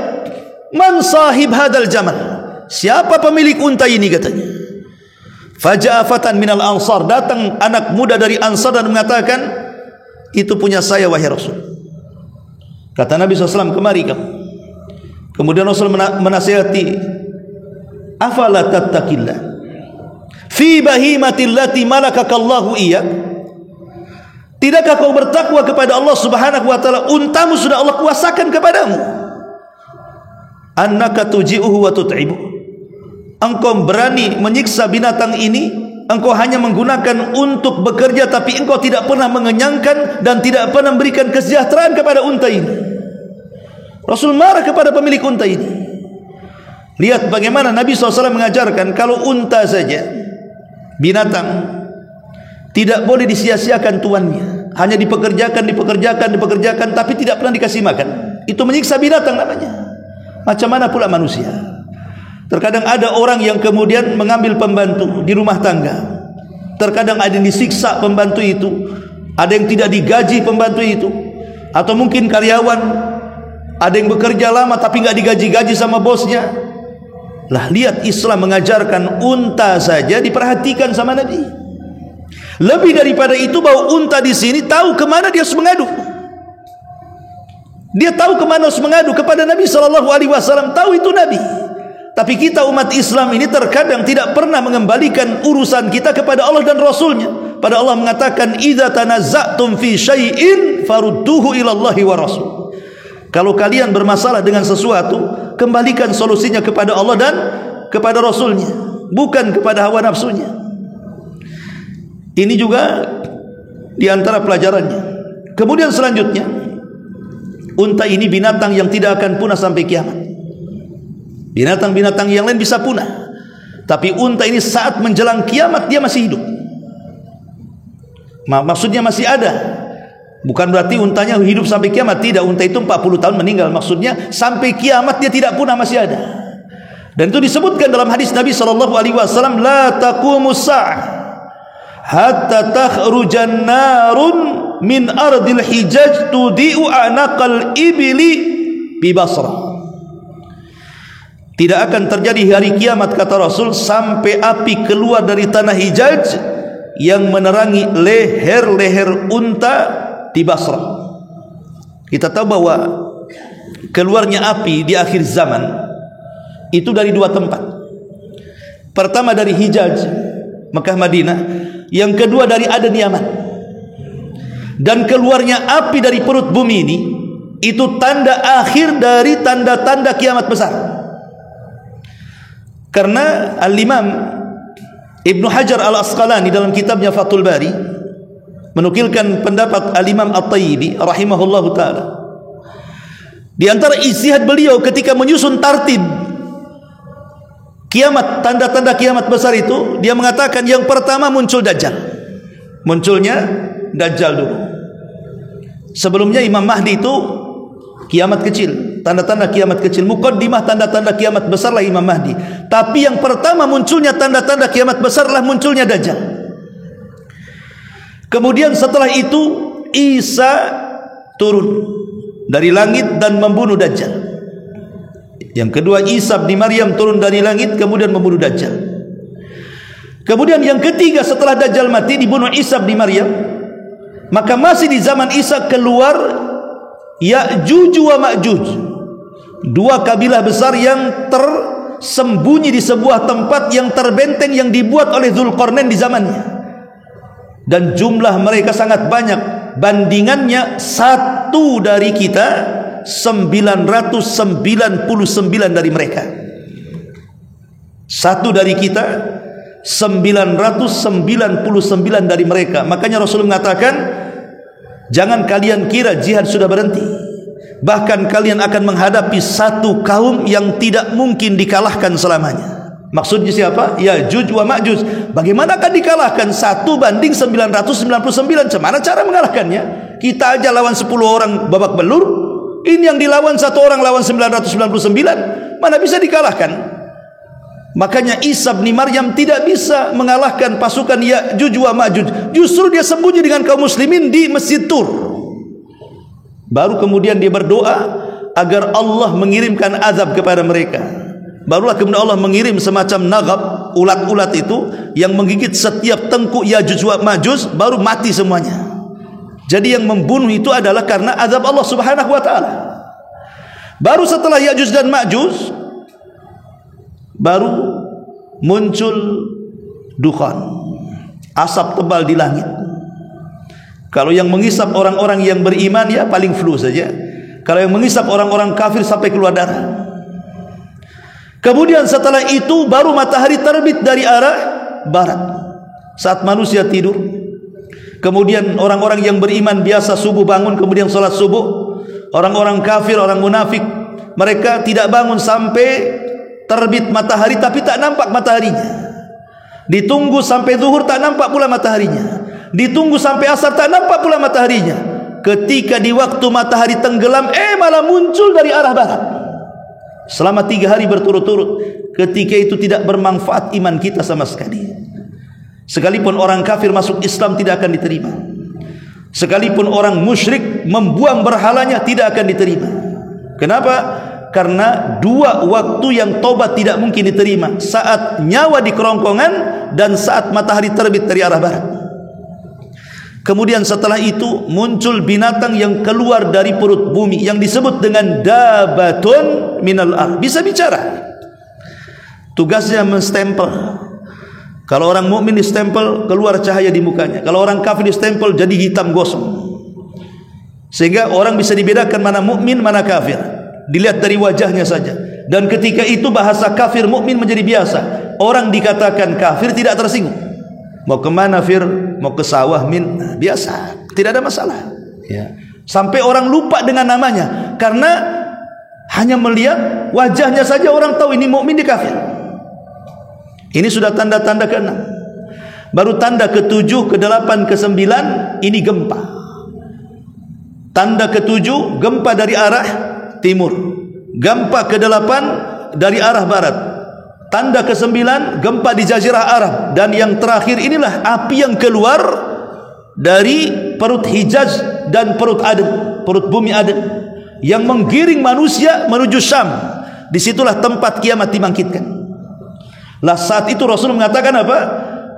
"Man sahib hadal jamal?" Siapa pemilik unta ini, katanya. Faja'a fatan minal ansar, datang anak muda dari Ansar dan mengatakan, "Itu punya saya wahai Rasul." Kata Nabi SAW, "Kemari kamu." Kemudian Rasul menasihati, "Afala tattaqillah fi bahimatil lati malakakallahu iyyak?" Tidakkah kau bertakwa kepada Allah Subhanahu wa taala, untamu sudah Allah kuasakan kepadamu. Annaka tuji'uhu wa tut'ibu. Engkau berani menyiksa binatang ini, engkau hanya menggunakan untuk bekerja, tapi engkau tidak pernah mengenyangkan dan tidak pernah memberikan kesejahteraan kepada unta ini. Rasul marah kepada pemilik unta ini. Lihat bagaimana Nabi SAW mengajarkan, kalau unta saja, binatang, tidak boleh disia-siakan tuannya, hanya dipekerjakan, tapi tidak pernah dikasih makan. Itu menyiksa binatang namanya. Macam mana pula manusia? Terkadang ada orang yang kemudian mengambil pembantu di rumah tangga. Terkadang ada yang disiksa pembantu itu, ada yang tidak digaji pembantu itu, atau mungkin karyawan, ada yang bekerja lama tapi nggak digaji-gaji sama bosnya. Lah, lihat Islam mengajarkan unta saja diperhatikan sama Nabi. Lebih daripada itu, bahwa unta di sini tahu kemana dia harus mengadu. Dia tahu kemana harus mengadu kepada Nabi SAW. Tahu itu Nabi. Tapi kita umat Islam ini terkadang tidak pernah mengembalikan urusan kita kepada Allah dan Rasulnya. Pada Allah mengatakan, "Idza tanazza'tum fi syai'in farudduhu ila Allahi wa Rasul." Kalau kalian bermasalah dengan sesuatu, kembalikan solusinya kepada Allah dan kepada Rasulnya, bukan kepada hawa nafsunya. Ini juga di antara pelajarannya. Kemudian selanjutnya, unta ini binatang yang tidak akan punah sampai kiamat. Binatang-binatang yang lain bisa punah, tapi unta ini saat menjelang kiamat dia masih hidup. Maksudnya masih ada. Bukan berarti untanya hidup sampai kiamat, tidak. Unta itu 40 tahun meninggal. Maksudnya sampai kiamat dia tidak punah, masih ada. Dan itu disebutkan dalam hadis Nabi SAW, "La taqumus sa'ah hatta takhrujan narun min ardil hijaj tudi'u anaqal ibli bi Basrah." Tidak akan terjadi hari kiamat, kata Rasul, sampai api keluar dari tanah Hijaz yang menerangi leher-leher unta di Basrah. Kita tahu bahwa keluarnya api di akhir zaman itu dari dua tempat. Pertama dari Hijaz, Mekah Madinah. Yang kedua dari Aden, Yaman. Dan keluarnya api dari perut bumi ini, itu tanda akhir dari tanda-tanda kiamat besar. Karena Al-Imam Ibnu Hajar Al-Asqalani dalam kitabnya Fathul Bari menukilkan pendapat Al-Imam At-Tayyibi rahimahullahu ta'ala. Di antara ijtihad beliau ketika menyusun tartib kiamat, tanda-tanda kiamat besar itu, dia mengatakan yang pertama muncul Dajjal. Munculnya Dajjal dulu. Sebelumnya Imam Mahdi itu kiamat kecil, tanda-tanda kiamat kecil. Muqaddimah tanda-tanda kiamat besarlah Imam Mahdi. Tapi yang pertama munculnya tanda-tanda kiamat besarlah munculnya Dajjal. Kemudian setelah itu Isa turun dari langit dan membunuh Dajjal. Yang kedua Isa bin Maryam turun dari langit kemudian membunuh Dajjal. Kemudian yang ketiga setelah Dajjal mati dibunuh Isa bin Maryam, maka masih di zaman Isa keluar Ya'juj wa Ma'juj, dua kabilah besar yang sembunyi di sebuah tempat yang terbenteng yang dibuat oleh Dzulqarnain di zamannya. Dan jumlah mereka sangat banyak. Bandingannya satu dari kita 999 dari mereka. Satu dari kita 999 dari mereka. Makanya Rasulullah mengatakan, jangan kalian kira jihad sudah berhenti. Bahkan kalian akan menghadapi satu kaum yang tidak mungkin dikalahkan selamanya. Maksudnya siapa? Ya'juj wa Ma'juj. Bagaimana akan dikalahkan? 1 banding 999. Bagaimana cara mengalahkannya? Kita aja lawan 10 orang babak belur. Ini yang dilawan 1 orang lawan 999. Mana bisa dikalahkan? Makanya Isa bin Maryam tidak bisa mengalahkan pasukan Ya'juj wa Ma'juj. Justru dia sembunyi dengan kaum muslimin di Masjid Tur. Baru kemudian dia berdoa agar Allah mengirimkan azab kepada mereka. Barulah kemudian Allah mengirim semacam nagab, ulat-ulat itu yang menggigit setiap tengkuk Ya'juj wa Ma'juj, baru mati semuanya. Jadi yang membunuh itu adalah karena azab Allah Subhanahu wa taala. Baru setelah Ya'juj dan Ma'juj, baru muncul dukhan, asap tebal di langit. Kalau yang mengisap orang-orang yang beriman ya paling flu saja. Kalau yang mengisap orang-orang kafir sampai keluar darah. Kemudian setelah itu baru matahari terbit dari arah barat saat manusia tidur. Kemudian orang-orang yang beriman biasa subuh bangun, kemudian sholat subuh. Orang-orang kafir, orang munafik, mereka tidak bangun sampai terbit matahari, tapi tak nampak mataharinya. Ditunggu sampai zuhur, tak nampak pula mataharinya. Ditunggu sampai asar, tak nampak pula mataharinya. Ketika di waktu matahari tenggelam, malah muncul dari arah barat. Selama 3 hari berturut-turut. Ketika itu tidak bermanfaat iman kita sama sekali. Sekalipun orang kafir masuk Islam tidak akan diterima. Sekalipun orang musyrik membuang berhalanya tidak akan diterima. Kenapa? Karena 2 waktu yang taubat tidak mungkin diterima. Saat nyawa di kerongkongan dan saat matahari terbit dari arah barat. Kemudian setelah itu muncul binatang yang keluar dari perut bumi yang disebut dengan dabatun minal ard. Bisa bicara. Tugasnya menstempel. Kalau orang mukmin distempel, keluar cahaya di mukanya. Kalau orang kafir distempel, jadi hitam gosong. Sehingga orang bisa dibedakan mana mukmin, mana kafir. Dilihat dari wajahnya saja. Dan ketika itu bahasa kafir mukmin menjadi biasa. Orang dikatakan kafir tidak tersinggung. Mau kemana Fir? Mau ke sawah Min? Nah, biasa, tidak ada masalah ya. Sampai orang lupa dengan namanya, karena hanya melihat wajahnya saja orang tahu ini mukmin, di kafir. Ini sudah tanda-tanda ke-6. Baru tanda ke-7, ke-8, ke-9 ini gempa. Tanda ke-7 gempa dari arah timur, gempa ke-8 dari arah barat. Tanda ke-9 gempa di Jazirah Arab. Dan yang terakhir inilah api yang keluar dari perut Hijaz dan perut Aden, perut bumi Aden, yang menggiring manusia menuju Syam. Disitulah tempat kiamat dibangkitkan. Lah saat itu Rasul mengatakan apa?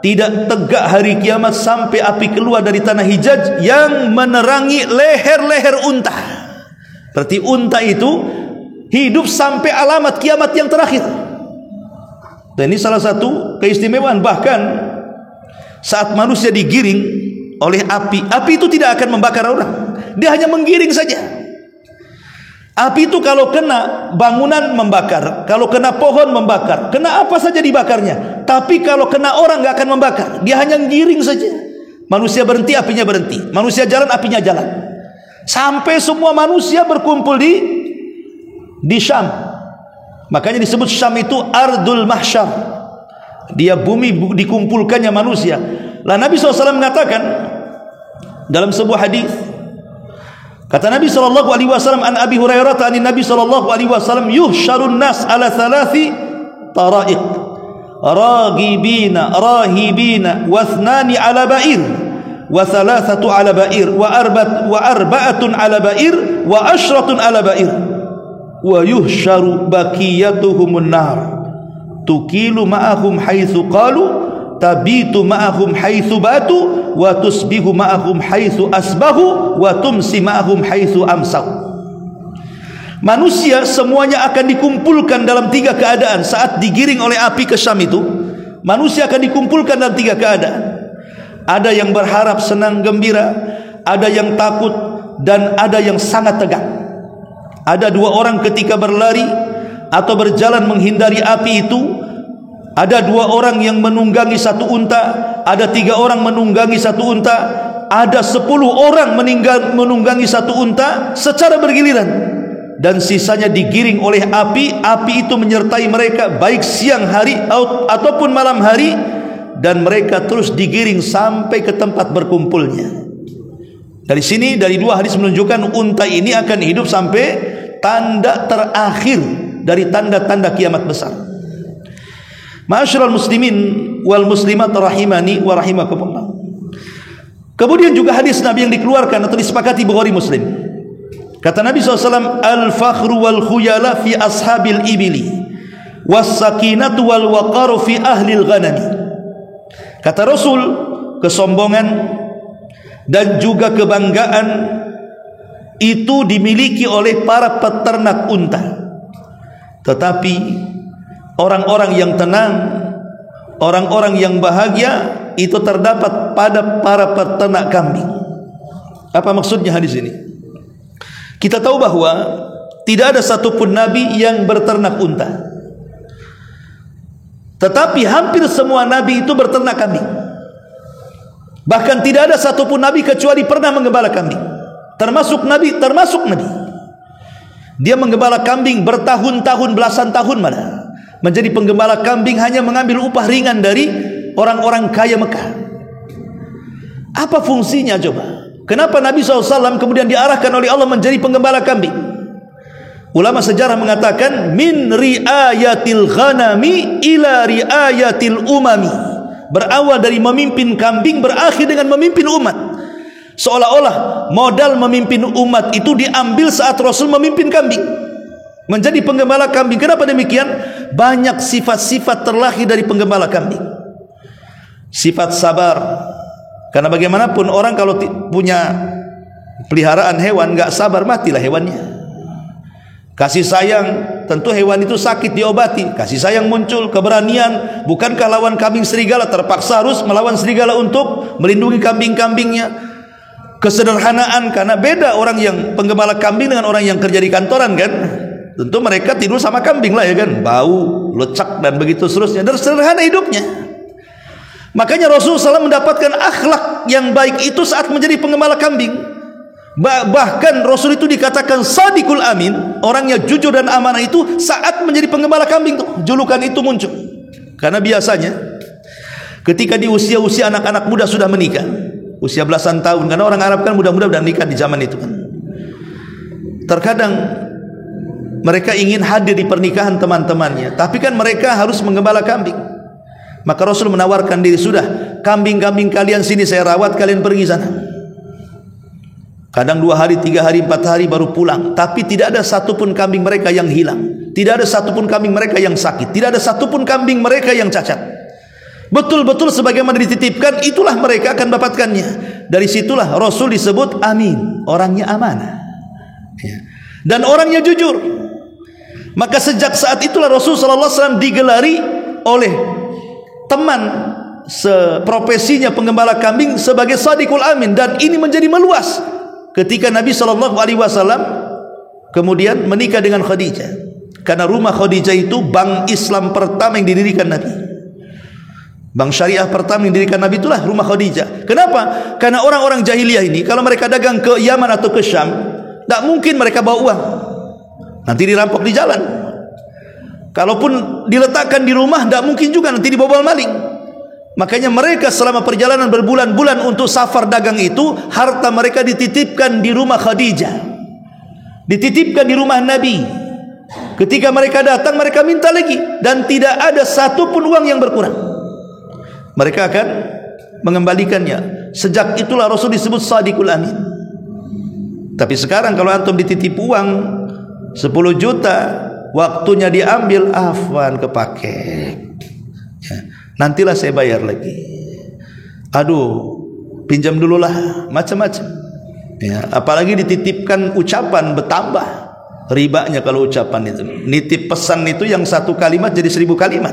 Tidak tegak hari kiamat sampai api keluar dari tanah Hijaz yang menerangi leher-leher unta. Berarti unta itu hidup sampai alamat kiamat yang terakhir. Dan ini salah satu keistimewaan. Bahkan saat manusia digiring oleh api, api itu tidak akan membakar orang, dia hanya menggiring saja. Api itu kalau kena bangunan membakar, kalau kena pohon membakar, kena apa saja dibakarnya. Tapi kalau kena orang nggak akan membakar, dia hanya giring saja. Manusia berhenti, apinya berhenti. Manusia jalan, apinya jalan. Sampai semua manusia berkumpul di Syam. Makanya disebut Syam itu Ardul Mahsyar. Dia bumi dikumpulkannya manusia. Lah Nabi SAW mengatakan dalam sebuah hadis, kata Nabi SAW an Abi Hurairah an Nabi SAW, yuhsyarun nas ala 3 tara'iq, ragibina rahibina wa 2 ala ba'ir wa 3 ala ba'ir wa arba'atun ala ba'ir wa 10 ala ba'ir. Wa yuhsyaru baqiyatuhumun nar tukilu ma'ahum haitsu qalu tabitu ma'ahum haitsu batu wa tusbihu ma'ahum haitsu asbahu wa tumsi ma'ahum haitsu amsaw. Manusia semuanya akan dikumpulkan dalam 3 keadaan saat digiring oleh api ke Syam itu. Manusia akan dikumpulkan dalam 3 keadaan. Ada yang berharap, senang, gembira, ada yang takut, dan ada yang sangat tegang. Ada 2 orang ketika berlari atau berjalan menghindari api itu. Ada 2 orang yang menunggangi 1 unta, ada 3 orang menunggangi 1 unta, ada 10 orang menunggangi 1 unta secara bergiliran. Dan sisanya digiring oleh api. Api itu menyertai mereka baik siang hari ataupun malam hari, dan mereka terus digiring sampai ke tempat berkumpulnya. Dari sini, dari 2 hadis menunjukkan unta ini akan hidup sampai tanda terakhir dari tanda-tanda kiamat besar. Ma'asyiral muslimin wal muslimat rahimani wa rahimakumullah. Kemudian juga hadis Nabi yang dikeluarkan atau disepakati Bukhari Muslim. Kata Nabi SAW, al-fakhru wal khuyala fi ashabil ibili was sakinatu wal waqaru fi ahlil ghanami. Kata Rasul, kesombongan dan juga kebanggaan itu dimiliki oleh para peternak unta, tetapi orang-orang yang tenang, orang-orang yang bahagia itu terdapat pada para peternak kambing. Apa maksudnya hadis ini? Kita tahu bahwa tidak ada satupun Nabi yang berternak unta, tetapi hampir semua Nabi itu berternak kambing. Bahkan tidak ada satupun Nabi kecuali pernah menggembala kambing. Termasuk Nabi. Dia menggembala kambing bertahun-tahun, belasan tahun malah. Menjadi penggembala kambing hanya mengambil upah ringan dari orang-orang kaya Mekah. Apa fungsinya coba? Kenapa Nabi SAW kemudian diarahkan oleh Allah menjadi penggembala kambing? Ulama sejarah mengatakan, min riayatil ghanami ila riayatil umami. Berawal dari memimpin kambing, berakhir dengan memimpin umat. Seolah-olah modal memimpin umat itu diambil saat Rasul memimpin kambing, menjadi penggembala kambing. Kenapa demikian? Banyak sifat-sifat terlahir dari penggembala kambing. Sifat sabar. Karena bagaimanapun orang kalau punya peliharaan hewan, enggak sabar, matilah hewannya. Kasih sayang, tentu hewan itu sakit diobati. Kasih sayang muncul. Keberanian, bukankah lawan kambing serigala terpaksa harus melawan serigala untuk melindungi kambing-kambingnya. Kesederhanaan, karena beda orang yang penggembala kambing dengan orang yang kerja di kantoran kan. Tentu mereka tidur sama kambing lah ya kan, bau, lecak dan begitu seterusnya. Dan sederhana hidupnya. Makanya Rasulullah SAW mendapatkan akhlak yang baik itu saat menjadi penggembala kambing. Bahkan Rasul itu dikatakan Sadiqul Amin, orangnya jujur dan amanah itu saat menjadi penggembala kambing tuh, julukan itu muncul. Karena biasanya ketika di usia-usia anak-anak muda sudah menikah, usia belasan tahun, karena orang Arab kan muda-muda udah nikah di zaman itu kan. Terkadang mereka ingin hadir di pernikahan teman-temannya, tapi kan mereka harus menggembala kambing. Maka Rasul menawarkan diri, sudah, kambing-kambing kalian sini saya rawat, kalian pergi sana. Kadang 2 hari, 3 hari, 4 hari baru pulang. Tapi tidak ada satupun kambing mereka yang hilang. Tidak ada satupun kambing mereka yang sakit. Tidak ada satupun kambing mereka yang cacat. Betul-betul sebagaimana dititipkan, itulah mereka akan dapatkannya. Dari situlah Rasul disebut Amin, orangnya amanah dan orangnya jujur. Maka sejak saat itulah Rasul SAW digelari oleh teman seprofesinya penggembala kambing sebagai Sadiqul Amin, dan ini menjadi meluas ketika Nabi SAW kemudian menikah dengan Khadijah. Karena rumah Khadijah itu bank Islam pertama yang didirikan Nabi. Bank syariah pertama yang didirikan Nabi itulah rumah Khadijah. Kenapa? Karena orang-orang jahiliyah ini kalau mereka dagang ke Yaman atau ke Syam, tak mungkin mereka bawa uang, nanti dirampok di jalan. Kalaupun diletakkan di rumah, tidak mungkin juga nanti dibobol maling. Makanya mereka selama perjalanan berbulan-bulan untuk safar dagang itu, harta mereka dititipkan di rumah Khadijah, dititipkan di rumah Nabi. Ketika mereka datang, mereka minta lagi, dan tidak ada satupun uang yang berkurang. Mereka akan mengembalikannya. Sejak itulah Rasul disebut Sadiqul Amin. Tapi sekarang kalau antum dititip uang 10 juta, waktunya diambil, afwan kepake ya, nantilah saya bayar lagi, aduh pinjam dululah, macam-macam ya. Apalagi dititipkan ucapan bertambah Ribanya kalau ucapan itu. Nitip pesan itu yang satu kalimat jadi 1000 kalimat.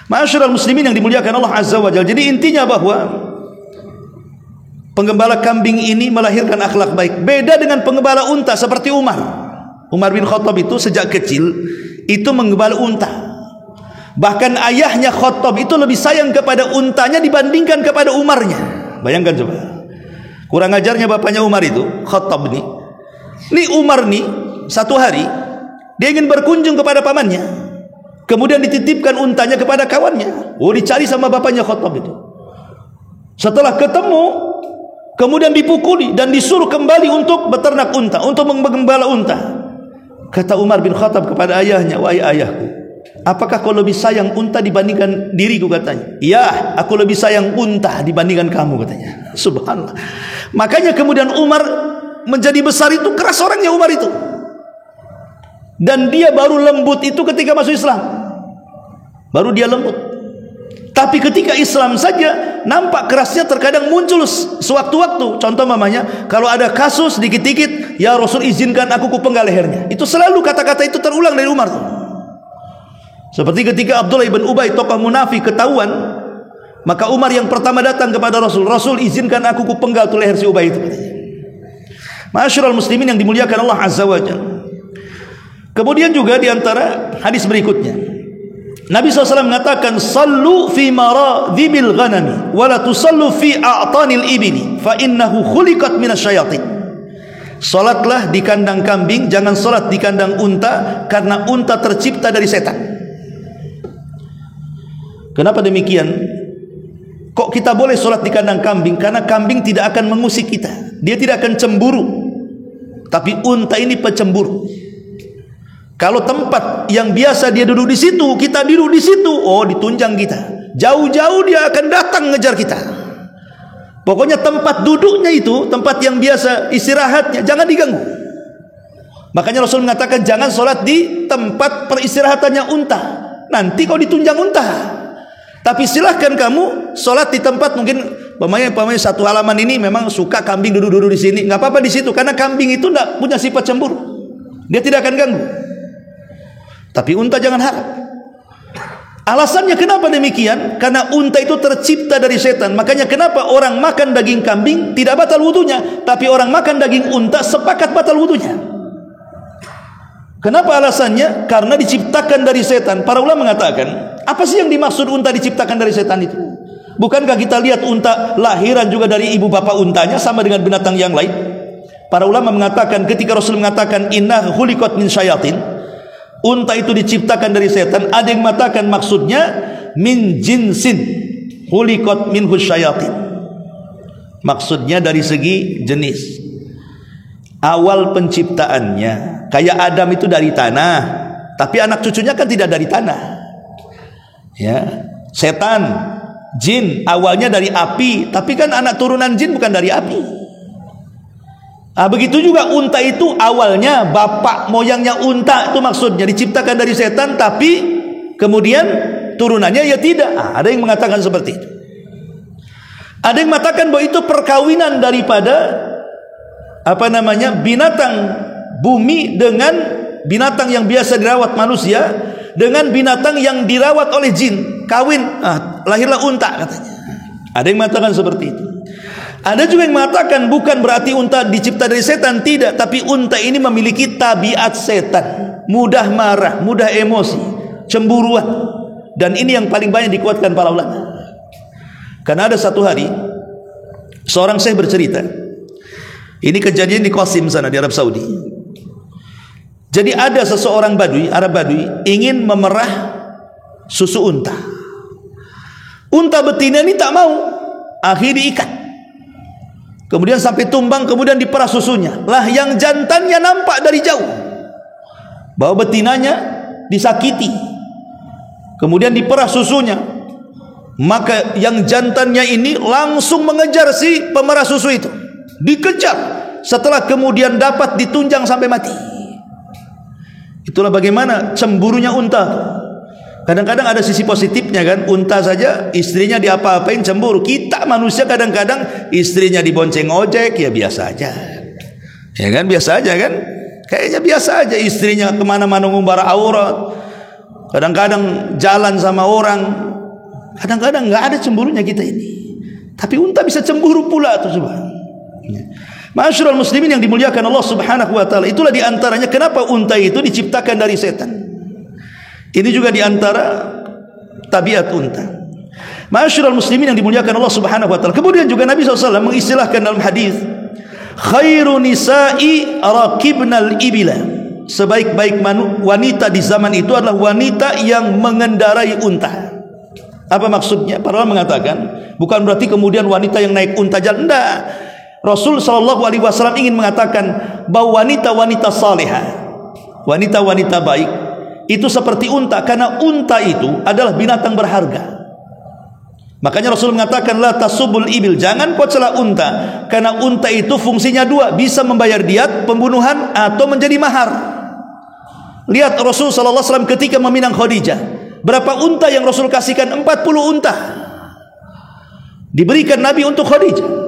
Ma'asyiral muslimin yang dimuliakan Allah Azza wa Jalla. Jadi intinya bahwa penggembala kambing ini melahirkan akhlak baik. Beda dengan penggembala unta seperti Umar. Umar bin Khattab itu sejak kecil itu menggembala unta. Bahkan ayahnya Khattab itu lebih sayang kepada untanya dibandingkan kepada Umarnya. Bayangkan coba. Kurang ajarnya bapaknya Umar itu, Khattab ini. Ini Umar nih, satu hari dia ingin berkunjung kepada pamannya. Kemudian dititipkan untanya kepada kawannya. Oh, dicari sama bapaknya Khattab itu. Setelah ketemu, kemudian dipukuli dan disuruh kembali untuk beternak unta, untuk menggembala unta. Kata Umar bin Khattab kepada ayahnya, wahai ayahku, apakah kau lebih sayang unta dibandingkan diriku, katanya. Ya, aku lebih sayang unta dibandingkan kamu, katanya. Subhanallah. Makanya kemudian Umar menjadi besar itu keras orangnya Umar itu. Dan dia baru lembut itu ketika masuk Islam. Baru dia lembut. Tapi ketika Islam saja nampak kerasnya terkadang muncul sewaktu-waktu. Contoh mamanya, kalau ada kasus dikit-dikit, ya Rasul izinkan aku kupenggal lehernya. Itu selalu kata-kata itu terulang dari Umar. Seperti ketika Abdullah ibn Ubay tokoh munafik ketahuan, maka Umar yang pertama datang kepada Rasul, Rasul izinkan aku kupenggal tu leher si Ubay itu. Ma'asyiral muslimin yang dimuliakan Allah Azza wa Jalla. Kemudian juga diantara hadis berikutnya, Nabi SAW mengatakan, sallu fi maradhibil ghanami wa la tusallu fi a'tanil ibili fa innahu khuliqat minasyayatin. Salatlah di kandang kambing, jangan salat di kandang unta, karena unta tercipta dari setan. Kenapa demikian? Kok kita boleh salat di kandang kambing? Karena kambing tidak akan mengusik kita, dia tidak akan cemburu. Tapi unta ini pecemburu. Kalau tempat yang biasa dia duduk di situ, kita duduk di situ, oh ditunjang kita. Jauh-jauh dia akan datang ngejar kita. Pokoknya tempat duduknya itu, tempat yang biasa istirahatnya, jangan diganggu. Makanya Rasul mengatakan jangan sholat di tempat peristirahatannya unta. Nanti kau ditunjang unta. Tapi silahkan kamu sholat di tempat mungkin pemain satu halaman ini memang suka kambing duduk-duduk di sini, nggak apa-apa di situ, karena kambing itu tidak punya sifat cemburu. Dia tidak akan ganggu. Tapi unta jangan harap. Alasannya kenapa demikian? Karena unta itu tercipta dari setan. Makanya kenapa orang makan daging kambing tidak batal wudunya, tapi orang makan daging unta sepakat batal wudunya. Kenapa alasannya? Karena diciptakan dari setan. Para ulama mengatakan, apa sih yang dimaksud unta diciptakan dari setan itu? Bukankah kita lihat unta lahiran juga dari ibu bapak untanya sama dengan binatang yang lain? Para ulama mengatakan ketika Rasul mengatakan inna khuliqat min syayatin, unta itu diciptakan dari setan, ada yang mengatakan maksudnya min jinsin khuliqat minhu syayatin. Maksudnya dari segi jenis. Awal penciptaannya kayak Adam itu dari tanah, tapi anak cucunya kan tidak dari tanah. Ya, setan, jin awalnya dari api, tapi kan anak turunan jin bukan dari api. Begitu juga unta itu awalnya bapak moyangnya unta, itu maksudnya diciptakan dari setan, tapi kemudian turunannya ya tidak. Ada yang mengatakan seperti itu. Ada yang mengatakan bahwa itu perkawinan daripada binatang bumi dengan binatang yang biasa dirawat manusia dengan binatang yang dirawat oleh jin, kawin, lahirlah unta katanya. Ada yang mengatakan seperti itu. Ada juga yang mengatakan bukan berarti unta dicipta dari setan, tidak, tapi unta ini memiliki tabiat setan, mudah marah, mudah emosi, cemburuan. Dan ini yang paling banyak dikuatkan para ulama. Karena ada satu hari seorang syekh bercerita, ini kejadian di Qasim sana di Arab Saudi. Jadi ada seseorang Badui, Arab Badui, ingin memerah susu unta. Unta betina ini tak mau, akhirnya diikat. Kemudian sampai tumbang, kemudian diperah susunya. Lah yang jantannya nampak dari jauh bahwa betinanya disakiti. Kemudian diperah susunya. Maka yang jantannya ini langsung mengejar si pemerah susu itu. Dikejar. Setelah kemudian dapat ditunjang sampai mati. Itulah bagaimana cemburunya unta. Kadang-kadang ada sisi positifnya kan. Unta saja istrinya diapa-apain cemburu. Kita manusia kadang-kadang istrinya dibonceng ojek ya biasa aja. Ya kan, biasa aja kan. Kayaknya biasa aja, istrinya kemana-mana ngumbar aurat, kadang-kadang jalan sama orang, kadang-kadang nggak ada cemburunya kita ini. Tapi unta bisa cemburu pula tuh coba. Ma'asyiral muslimin yang dimuliakan Allah Subhanahu wa taala, itulah diantaranya kenapa unta itu diciptakan dari setan. Ini juga diantara tabiat unta. Ma'asyiral muslimin yang dimuliakan Allah Subhanahu wa taala. Kemudian juga Nabi SAW mengistilahkan dalam hadis, khairu nisa'i raqibnal ibila. Sebaik-baik wanita di zaman itu adalah wanita yang mengendarai unta. Apa maksudnya? Para ulama mengatakan bukan berarti kemudian wanita yang naik unta jalan, enggak. Rasul SAW ingin mengatakan bahwa wanita-wanita salihah, wanita-wanita baik itu seperti unta, karena unta itu adalah binatang berharga. Makanya Rasul mengatakan la tasubul ibil, jangan kau cela unta, karena unta itu fungsinya dua, bisa membayar diat pembunuhan atau menjadi mahar. Lihat Rasul SAW ketika meminang Khadijah, berapa unta yang Rasul kasihkan? 40 unta diberikan Nabi untuk Khadijah.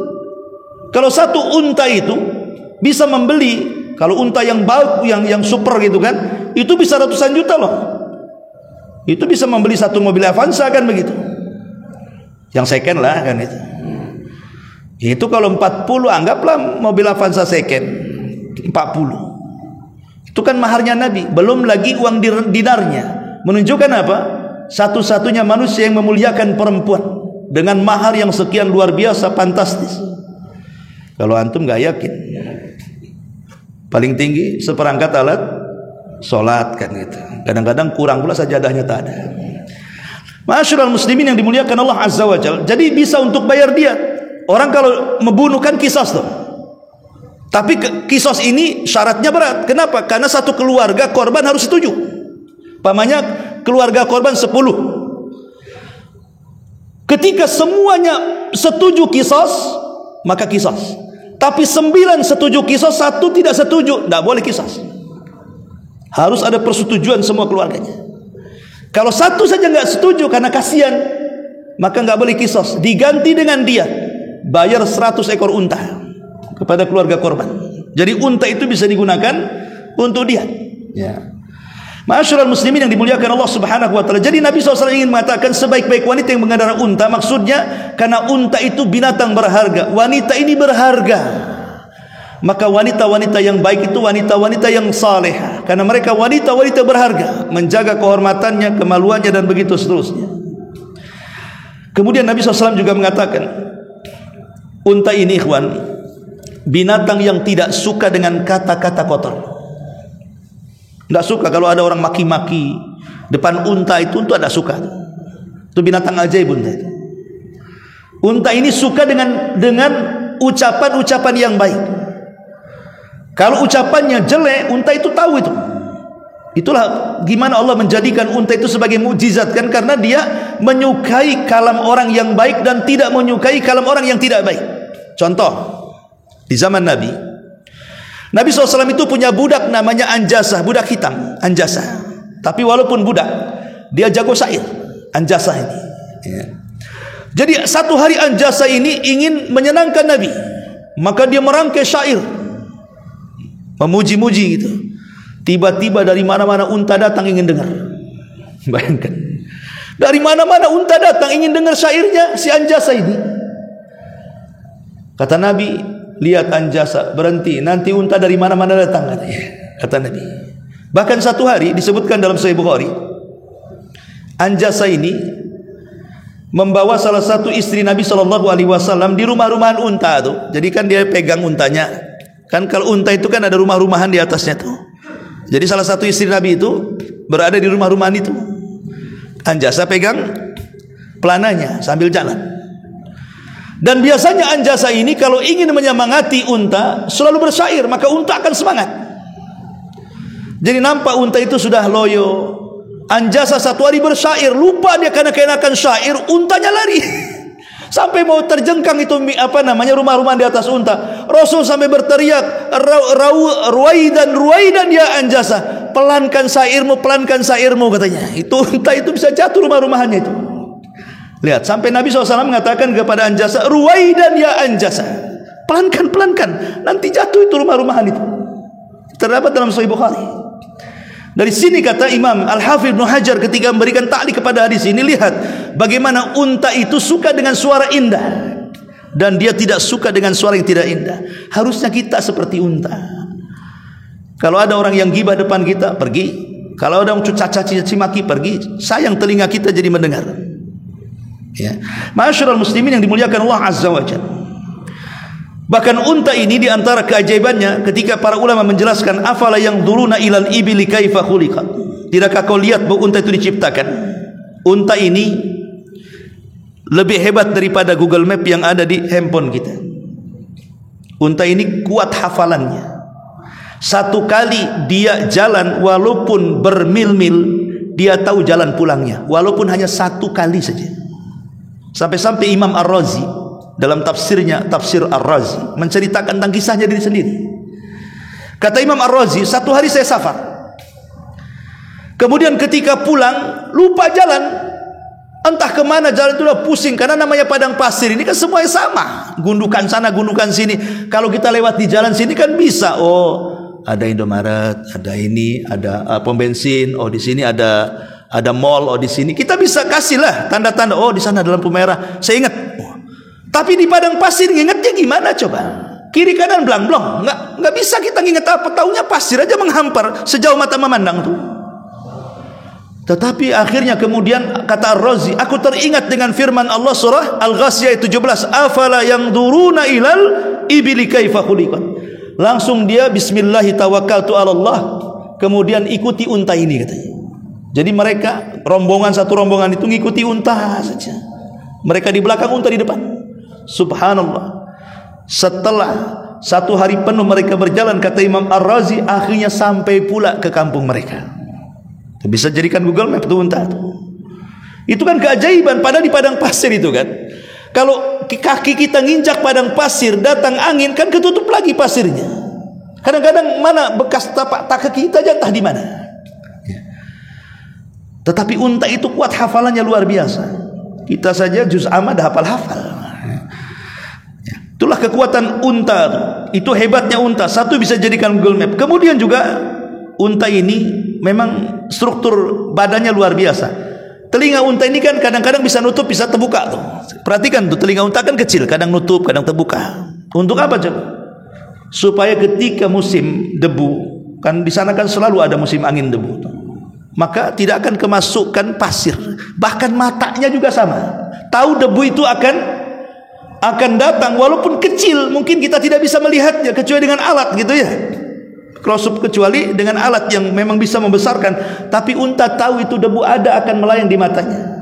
Kalau satu unta itu bisa membeli, kalau unta yang bagus, yang super gitu kan, itu bisa ratusan juta loh. Itu bisa membeli satu mobil Avanza kan begitu. Yang second lah kan itu. Itu kalau 40, anggaplah mobil Avanza second 40. Itu kan maharnya Nabi, belum lagi uang dinarnya. Menunjukkan apa? Satu-satunya manusia yang memuliakan perempuan dengan mahar yang sekian luar biasa, fantastis. Kalau antum nggak yakin, paling tinggi seperangkat alat sholat kan gitu. Kadang-kadang kurang pula sajadahnya tak ada. Ma'asyiral muslimin yang dimuliakan Allah Azza wa Jalla. Jadi bisa untuk bayar diat. Orang kalau membunuh kan qisas tuh. Tapi qisas ini syaratnya berat. Kenapa? Karena satu keluarga korban harus setuju. Pamannya keluarga korban 10. Ketika semuanya setuju qisas, maka qisas. Tapi 9 setuju qisas, 1 tidak setuju, tidak boleh qisas. Harus ada persetujuan semua keluarganya. Kalau 1 saja nggak setuju karena kasihan, maka nggak boleh qisas, diganti dengan diat, bayar 100 ekor unta kepada keluarga korban. Jadi unta itu bisa digunakan untuk diat. Ya. Ma'asyiral muslimin yang dimuliakan Allah Subhanahu wa taala. Jadi Nabi SAW ingin mengatakan sebaik-baik wanita yang mengendarai unta, maksudnya karena unta itu binatang berharga. Wanita ini berharga. Maka wanita-wanita yang baik itu wanita-wanita yang saleh, karena mereka wanita-wanita berharga, menjaga kehormatannya, kemaluannya dan begitu seterusnya. Kemudian Nabi SAW juga mengatakan, unta ini ikhwan, binatang yang tidak suka dengan kata-kata kotor. Tidak suka kalau ada orang maki-maki depan unta itu, unta tidak suka. Itu binatang ajaib unta itu. Unta ini suka dengan ucapan-ucapan yang baik. Kalau ucapannya jelek, unta itu tahu itu. Itulah gimana Allah menjadikan unta itu sebagai mukjizat kan, karena dia menyukai kalam orang yang baik dan tidak menyukai kalam orang yang tidak baik. Contoh, di zaman Nabi SAW itu punya budak namanya Anjasah, budak hitam, Anjasah. Tapi walaupun budak, dia jago syair, Anjasah ini. Ya. Jadi satu hari Anjasah ini ingin menyenangkan Nabi, maka dia merangkai syair, memuji-muji gitu. Tiba-tiba dari mana-mana unta datang ingin dengar. Bayangkan, dari mana-mana unta datang ingin dengar syairnya si Anjasah ini. Kata Nabi, lihat Anjasah, berhenti, nanti unta dari mana-mana datang, katanya. Kata Nabi. Bahkan satu hari disebutkan dalam Sahih Bukhari, Anjasah ini membawa salah satu istri Nabi SAW di rumah-rumahan unta tuh. Jadi kan dia pegang untanya. Kan kalau unta itu kan ada rumah-rumahan di atasnya tuh. Jadi salah satu istri Nabi itu berada di rumah-rumahan itu. Anjasah pegang pelananya sambil jalan. Dan biasanya Anjasah ini kalau ingin menyemangati unta selalu bersyair, maka unta akan semangat. Jadi nampak unta itu sudah loyo. Anjasah satu hari bersyair, lupa dia karena kenakan syair, untanya lari. Sampai mau terjengkang itu rumah-rumah di atas unta. Rasul sampai berteriak, Ruwaidan ya Anjasah, pelankan syairmu katanya. Itu unta itu bisa jatuh rumah-rumahannya itu. Lihat, sampai Nabi SAW mengatakan kepada Anjasah, Ruwaidan ya Anjasah, pelankan, nanti jatuh itu rumah-rumahan itu. Terdapat dalam Sahih Bukhari. Dari sini kata Imam Al-Hafidh Ibnu Hajar ketika memberikan ta'liq kepada hadis ini, lihat bagaimana unta itu suka dengan suara indah dan dia tidak suka dengan suara yang tidak indah. Harusnya kita seperti unta. Kalau ada orang yang gibah depan kita, pergi. Kalau ada yang caci maki, pergi. Sayang telinga kita jadi mendengar. Ya. Ma'asyiral muslimin yang dimuliakan Allah Azza wa Jalla. Bahkan unta ini di antara keajaibannya ketika para ulama menjelaskan, afala yang duruna ilal ibili kaifa khuliqat. Tidakkah kau lihat bahwa unta itu diciptakan? Unta ini lebih hebat daripada Google Map yang ada di handphone kita. Unta ini kuat hafalannya. Satu kali dia jalan walaupun bermil-mil, dia tahu jalan pulangnya walaupun hanya satu kali saja. Sampai-sampai Imam Ar-Razi dalam tafsirnya, Tafsir Ar-Razi, menceritakan tentang kisahnya diri sendiri. Kata Imam Ar-Razi, satu hari saya safar, kemudian ketika pulang lupa jalan. Entah kemana jalan itu udah pusing, karena namanya padang pasir ini kan semuanya sama, gundukan sana gundukan sini. Kalau kita lewat di jalan sini kan bisa, oh ada Indomaret, ada ini, ada pom bensin, oh di sini ada mall, oh di sini kita bisa kasihlah tanda-tanda, oh di sana ada lampu merah, saya ingat. Tapi di padang pasir ngingetnya gimana coba? Kiri kanan belang-belong, nggak bisa kita nginget apa, taunya pasir aja menghampar sejauh mata memandang tuh. Tetapi akhirnya kemudian kata Ar-Razi, aku teringat dengan firman Allah surah Al-Ghasyiyah 17, afala yang duruna ilal ibili kaifa khuliqat. Langsung dia bismillahi tawakkaltu 'ala Allah, kemudian ikuti unta ini katanya. Jadi mereka satu rombongan itu ngikuti unta saja. Mereka di belakang, unta di depan. Subhanallah. Setelah satu hari penuh mereka berjalan, kata Imam Ar-Razi, akhirnya sampai pula ke kampung mereka. Bisa jadikan Google Map itu unta itu. Itu kan keajaiban, padahal di padang pasir itu kan. Kalau kaki kita nginjak padang pasir, datang angin kan ketutup lagi pasirnya. Kadang-kadang mana bekas tapak kaki kita jatuh di mana. Tetapi unta itu kuat hafalannya luar biasa. Kita saja juz amma dah hafal-hafal. Itulah kekuatan unta. Itu hebatnya unta. Satu bisa jadikan Google Map. Kemudian juga unta ini memang struktur badannya luar biasa. Telinga unta ini kan kadang-kadang bisa nutup, bisa terbuka tuh. Perhatikan tuh, telinga unta kan kecil, kadang nutup, kadang terbuka. Untuk apa coba? Supaya ketika musim debu, kan di sana kan selalu ada musim angin debu tuh, maka tidak akan kemasukan pasir. Bahkan matanya juga sama. Tahu debu itu akan datang walaupun kecil, mungkin kita tidak bisa melihatnya kecuali dengan alat gitu ya. Close-up, kecuali dengan alat yang memang bisa membesarkan. Tapi unta tahu itu debu akan melayang di matanya.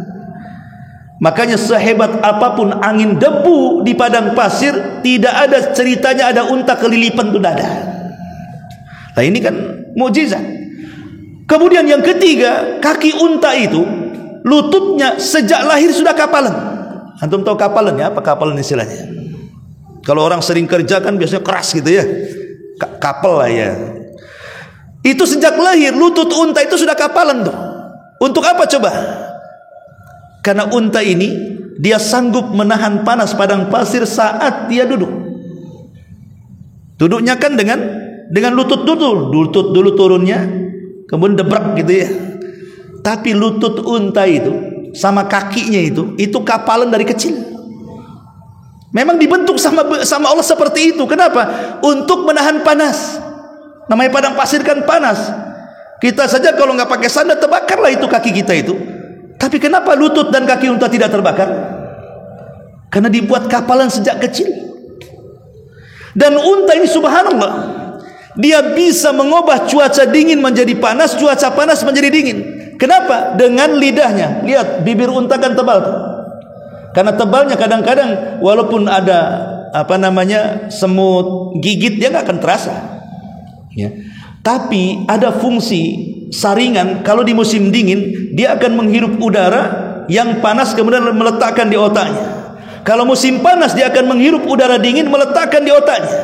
Makanya sehebat apapun angin debu di padang pasir, tidak ada ceritanya ada unta kelilipan itu dada. Nah ini kan mukjizat. Kemudian yang ketiga, kaki unta itu, lututnya sejak lahir sudah kapalan. Antum tahu kapalan ya? Apa kapalan istilahnya? Kalau orang sering kerja kan biasanya keras gitu ya, kapal lah ya. Itu sejak lahir lutut unta itu sudah kapalan tuh. Untuk apa coba? Karena unta ini dia sanggup menahan panas padang pasir saat dia duduk. Duduknya kan dengan lutut dulu turunnya, kemudian debrak gitu ya. Tapi lutut unta itu sama kakinya itu kapalan dari kecil. Memang dibentuk sama Allah seperti itu. Kenapa? Untuk menahan panas. Namanya padang pasir kan panas. Kita saja kalau nggak pakai sandal terbakarlah itu kaki kita itu. Tapi kenapa lutut dan kaki unta tidak terbakar? Karena dibuat kapalan sejak kecil. Dan unta ini subhanallah, dia bisa mengubah cuaca dingin menjadi panas, cuaca panas menjadi dingin. Kenapa? Dengan lidahnya. Lihat bibir unta kan tebal tuh. Karena tebalnya kadang-kadang walaupun ada semut gigit, dia nggak akan terasa ya. Tapi ada fungsi saringan. Kalau di musim dingin dia akan menghirup udara yang panas kemudian meletakkan di otaknya. Kalau musim panas dia akan menghirup udara dingin meletakkan di otaknya.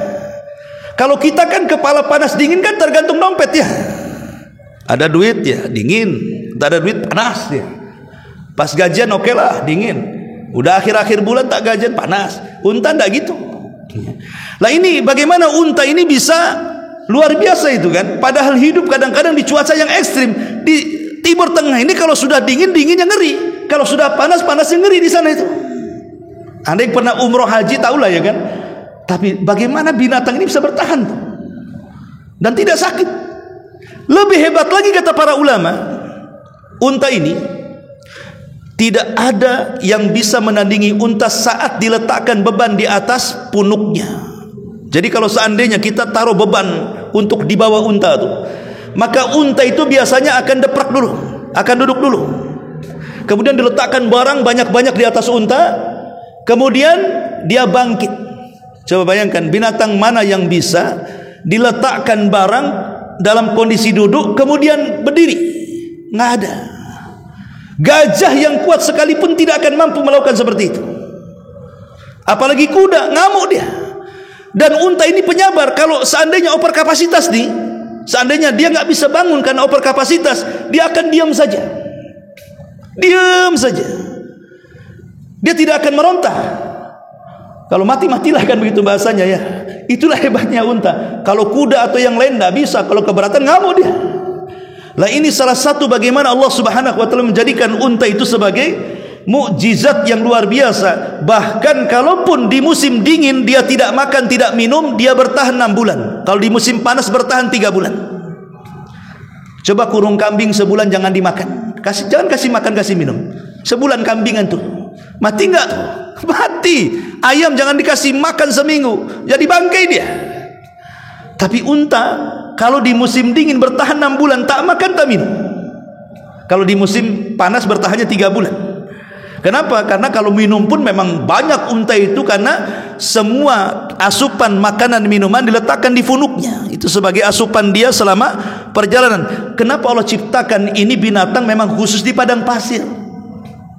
Kalau kita kan kepala panas dingin kan tergantung dompet ya. Ada duit ya dingin, tidak ada duit panas ya. Pas gajian oke lah dingin. Udah akhir-akhir bulan tak gajian panas. Unta enggak gitu. Lah ini bagaimana unta ini bisa Luar biasa itu kan. Padahal hidup kadang-kadang di cuaca yang ekstrim. Di Timur Tengah ini kalau sudah dingin, dinginnya ngeri. Kalau sudah panas, panasnya ngeri di sana itu. Anda yang pernah umroh haji tahulah ya kan. Tapi bagaimana binatang ini bisa bertahan dan tidak sakit. Lebih hebat lagi kata para ulama, unta ini tidak ada yang bisa menandingi unta saat diletakkan beban di atas punuknya. Jadi kalau seandainya kita taruh beban untuk di bawah unta itu, maka unta itu biasanya akan deprak dulu, akan duduk dulu. Kemudian diletakkan barang banyak-banyak di atas unta, kemudian dia bangkit. Coba bayangkan binatang mana yang bisa diletakkan barang dalam kondisi duduk kemudian berdiri? Nggak ada. Gajah yang kuat sekalipun tidak akan mampu melakukan seperti itu. Apalagi kuda, ngamuk dia. Dan unta ini penyabar. Kalau seandainya over kapasitas nih, seandainya dia nggak bisa bangun karena over kapasitas, dia akan diam saja. Diam saja. Dia tidak akan meronta. Kalau mati-matilah kan begitu bahasanya ya. Itulah hebatnya unta. Kalau kuda atau yang lain tidak bisa. Kalau keberatan ngamuk dia. Lah ini salah satu bagaimana Allah Subhanahu wa taala menjadikan unta itu sebagai mukjizat yang luar biasa. Bahkan kalaupun di musim dingin dia tidak makan, tidak minum, dia bertahan 6 bulan. Kalau di musim panas bertahan 3 bulan. Coba kurung kambing sebulan jangan dimakan. Jangan kasih makan, kasih minum. Sebulan kambingan tuh. Mati enggak tuh? Mati. Ayam jangan dikasih makan seminggu, jadi bangkai dia. Tapi unta kalau di musim dingin bertahan 6 bulan, tak makan tak minum. Kalau di musim panas bertahannya 3 bulan. Kenapa? Karena kalau minum pun memang banyak unta itu, karena semua asupan makanan minuman diletakkan di funuknya. Itu sebagai asupan dia selama perjalanan. Kenapa Allah ciptakan ini binatang memang khusus di padang pasir?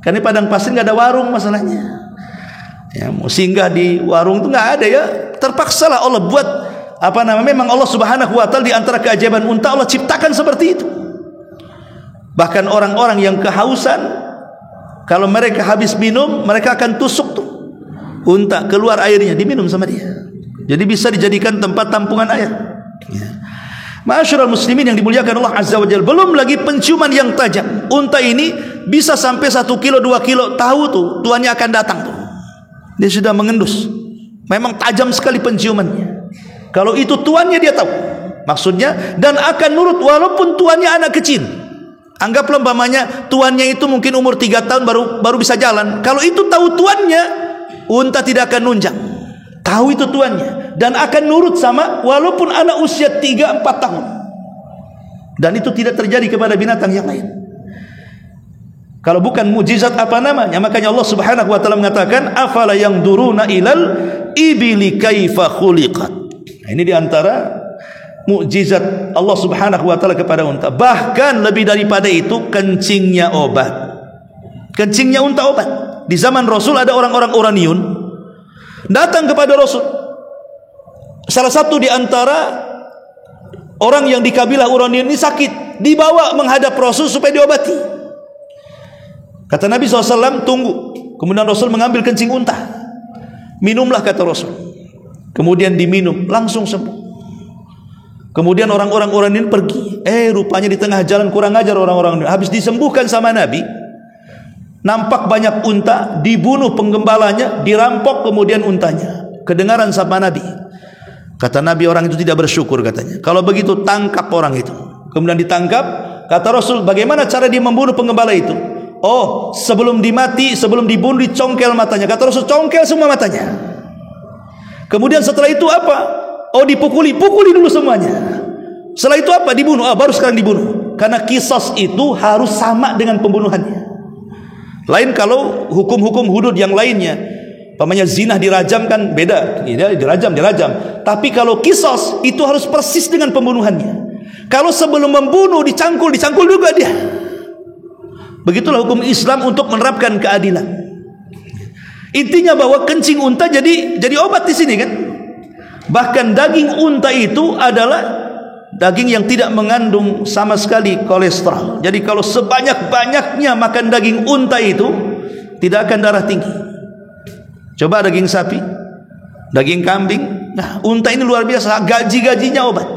Karena di padang pasir nggak ada warung masalahnya. Ya, mau singgah di warung itu nggak ada ya. Terpaksalah Allah buat memang Allah Subhanahu wa taala di antara keajaiban unta Allah ciptakan seperti itu. Bahkan orang-orang yang kehausan, kalau mereka habis minum, mereka akan tusuk tuh unta, keluar airnya, diminum sama dia. Jadi bisa dijadikan tempat tampungan air. Ya. Ma'asyiral muslimin yang dimuliakan Allah Azza wa Jalla, belum lagi penciuman yang tajam. Unta ini bisa sampai 1 kilo 2 kilo, tahu tuh tuannya akan datang tuh. Dia sudah mengendus. Memang tajam sekali penciumannya. Kalau itu tuannya dia tahu maksudnya, dan akan nurut walaupun tuannya anak kecil. Anggaplah umpamanya tuannya itu mungkin umur 3 tahun baru bisa jalan. Kalau itu tahu tuannya, unta tidak akan nunjang. Tahu itu tuannya dan akan nurut sama walaupun anak usia 3-4 tahun. Dan itu tidak terjadi kepada binatang yang lain. Kalau bukan mukjizat apa namanya? Makanya Allah Subhanahu wa taala mengatakan, afala yanzuruna ilal ibili kaifa khuliqat. Nah, ini diantara mukjizat Allah Subhanahu wa taala kepada unta. Bahkan lebih daripada itu, kencingnya obat. Kencingnya unta obat. Di zaman Rasul ada orang-orang Uraniun datang kepada Rasul. Salah satu di antara orang yang di kabilah Uraniun ini sakit, dibawa menghadap Rasul supaya diobati. Kata Nabi SAW, tunggu. Kemudian Rasul mengambil kencing unta. Minumlah kata Rasul. Kemudian diminum, langsung sembuh. Kemudian orang-orang Uraniun pergi. Rupanya di tengah jalan kurang ajar orang-orang. Habis disembuhkan sama Nabi, nampak banyak unta, dibunuh penggembalanya, dirampok kemudian untanya. Kedengaran sama Nabi. Kata Nabi, orang itu tidak bersyukur katanya. Kalau begitu tangkap orang itu. Kemudian ditangkap. Kata Rasul, bagaimana cara dia membunuh penggembala itu? Oh, sebelum dibunuh dicongkel matanya. Kata Rasul, congkel semua matanya. Kemudian setelah itu apa? Oh, pukuli dulu semuanya. Setelah itu apa? Dibunuh. Baru sekarang dibunuh. Karena qisas itu harus sama dengan pembunuhannya. Lain kalau hukum-hukum hudud yang lainnya, umpamanya zina dirajam kan beda. Dirajam. Tapi kalau qisas itu harus persis dengan pembunuhannya. Kalau sebelum membunuh dicangkul juga dia. Begitulah hukum Islam untuk menerapkan keadilan. Intinya bahwa kencing unta jadi obat di sini kan. Bahkan daging unta itu adalah daging yang tidak mengandung sama sekali kolesterol. Jadi kalau sebanyak-banyaknya makan daging unta itu tidak akan darah tinggi. Coba daging sapi, daging kambing. Nah, unta ini luar biasa, gaji-gajinya obat.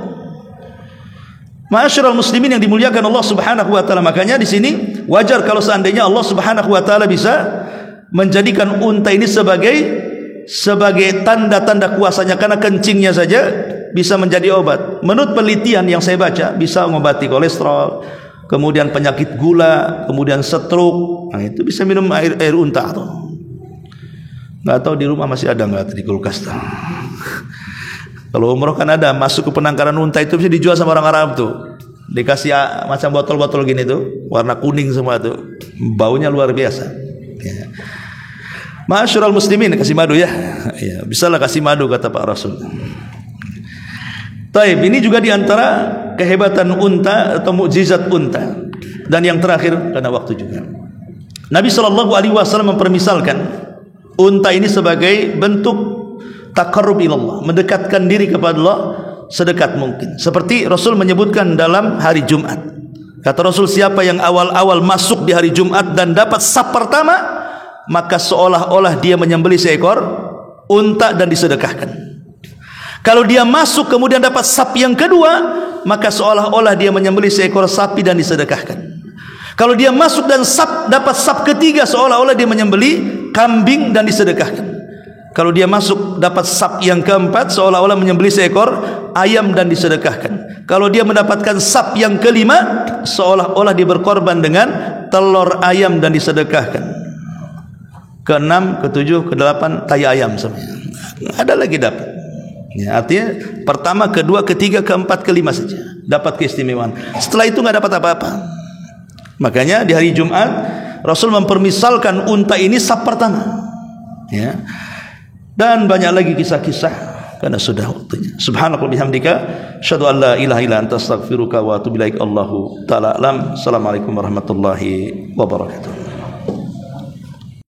Ma'asyiral muslimin yang dimuliakan Allah Subhanahu wa taala, makanya di sini wajar kalau seandainya Allah Subhanahu wa taala bisa menjadikan unta ini sebagai tanda-tanda kuasanya, karena kencingnya saja bisa menjadi obat. Menurut penelitian yang saya baca, bisa mengobati kolesterol, kemudian penyakit gula, kemudian stroke. Nah, itu bisa minum air unta tuh. Nggak tahu di rumah masih ada nggak di kulkas tuh. Kalau umroh kan ada, masuk ke penangkaran unta itu bisa dijual sama orang Arab tuh. Dikasih macam botol-botol gini tuh, warna kuning semua tuh, baunya luar biasa. Ya. Ma'asyiral muslimin, kasih madu ya. Ya, bisalah kasih madu kata Pak Rasul. Taib, ini juga diantara kehebatan unta atau mukjizat unta. Dan yang terakhir, karena waktu juga, Nabi SAW mempermisalkan unta ini sebagai bentuk taqarrub ilallah, mendekatkan diri kepada Allah sedekat mungkin. Seperti Rasul menyebutkan dalam hari Jumat, kata Rasul, siapa yang awal-awal masuk di hari Jumat dan dapat saf pertama, maka seolah-olah dia menyembelih seekor unta dan disedekahkan. Kalau dia masuk kemudian dapat saf yang kedua, maka seolah-olah dia menyembelih seekor sapi dan disedekahkan. Kalau dia masuk dan dapat saf ketiga, seolah-olah dia menyembelih kambing dan disedekahkan. Kalau dia masuk dapat saf yang keempat, seolah-olah menyembelih seekor ayam dan disedekahkan. Kalau dia mendapatkan saf yang kelima, seolah-olah dia berkorban dengan telur ayam dan disedekahkan. Keenam, ketujuh, kedelapan, tai ayam semuanya. Ada lagi dapat. Ya, artinya pertama, kedua, ketiga, keempat, kelima saja dapat keistimewaan. Setelah itu nggak dapat apa-apa. Makanya di hari Jumat Rasul mempermisalkan unta ini saf pertama. Ya. Dan banyak lagi kisah-kisah karena sudah waktunya. Subhanallah bihamdika, asyhadu an la ilaha illa anta, astaghfiruka wa atubu ilaik. Allahu ta'ala alam. Assalamualaikum warahmatullahi wabarakatuh.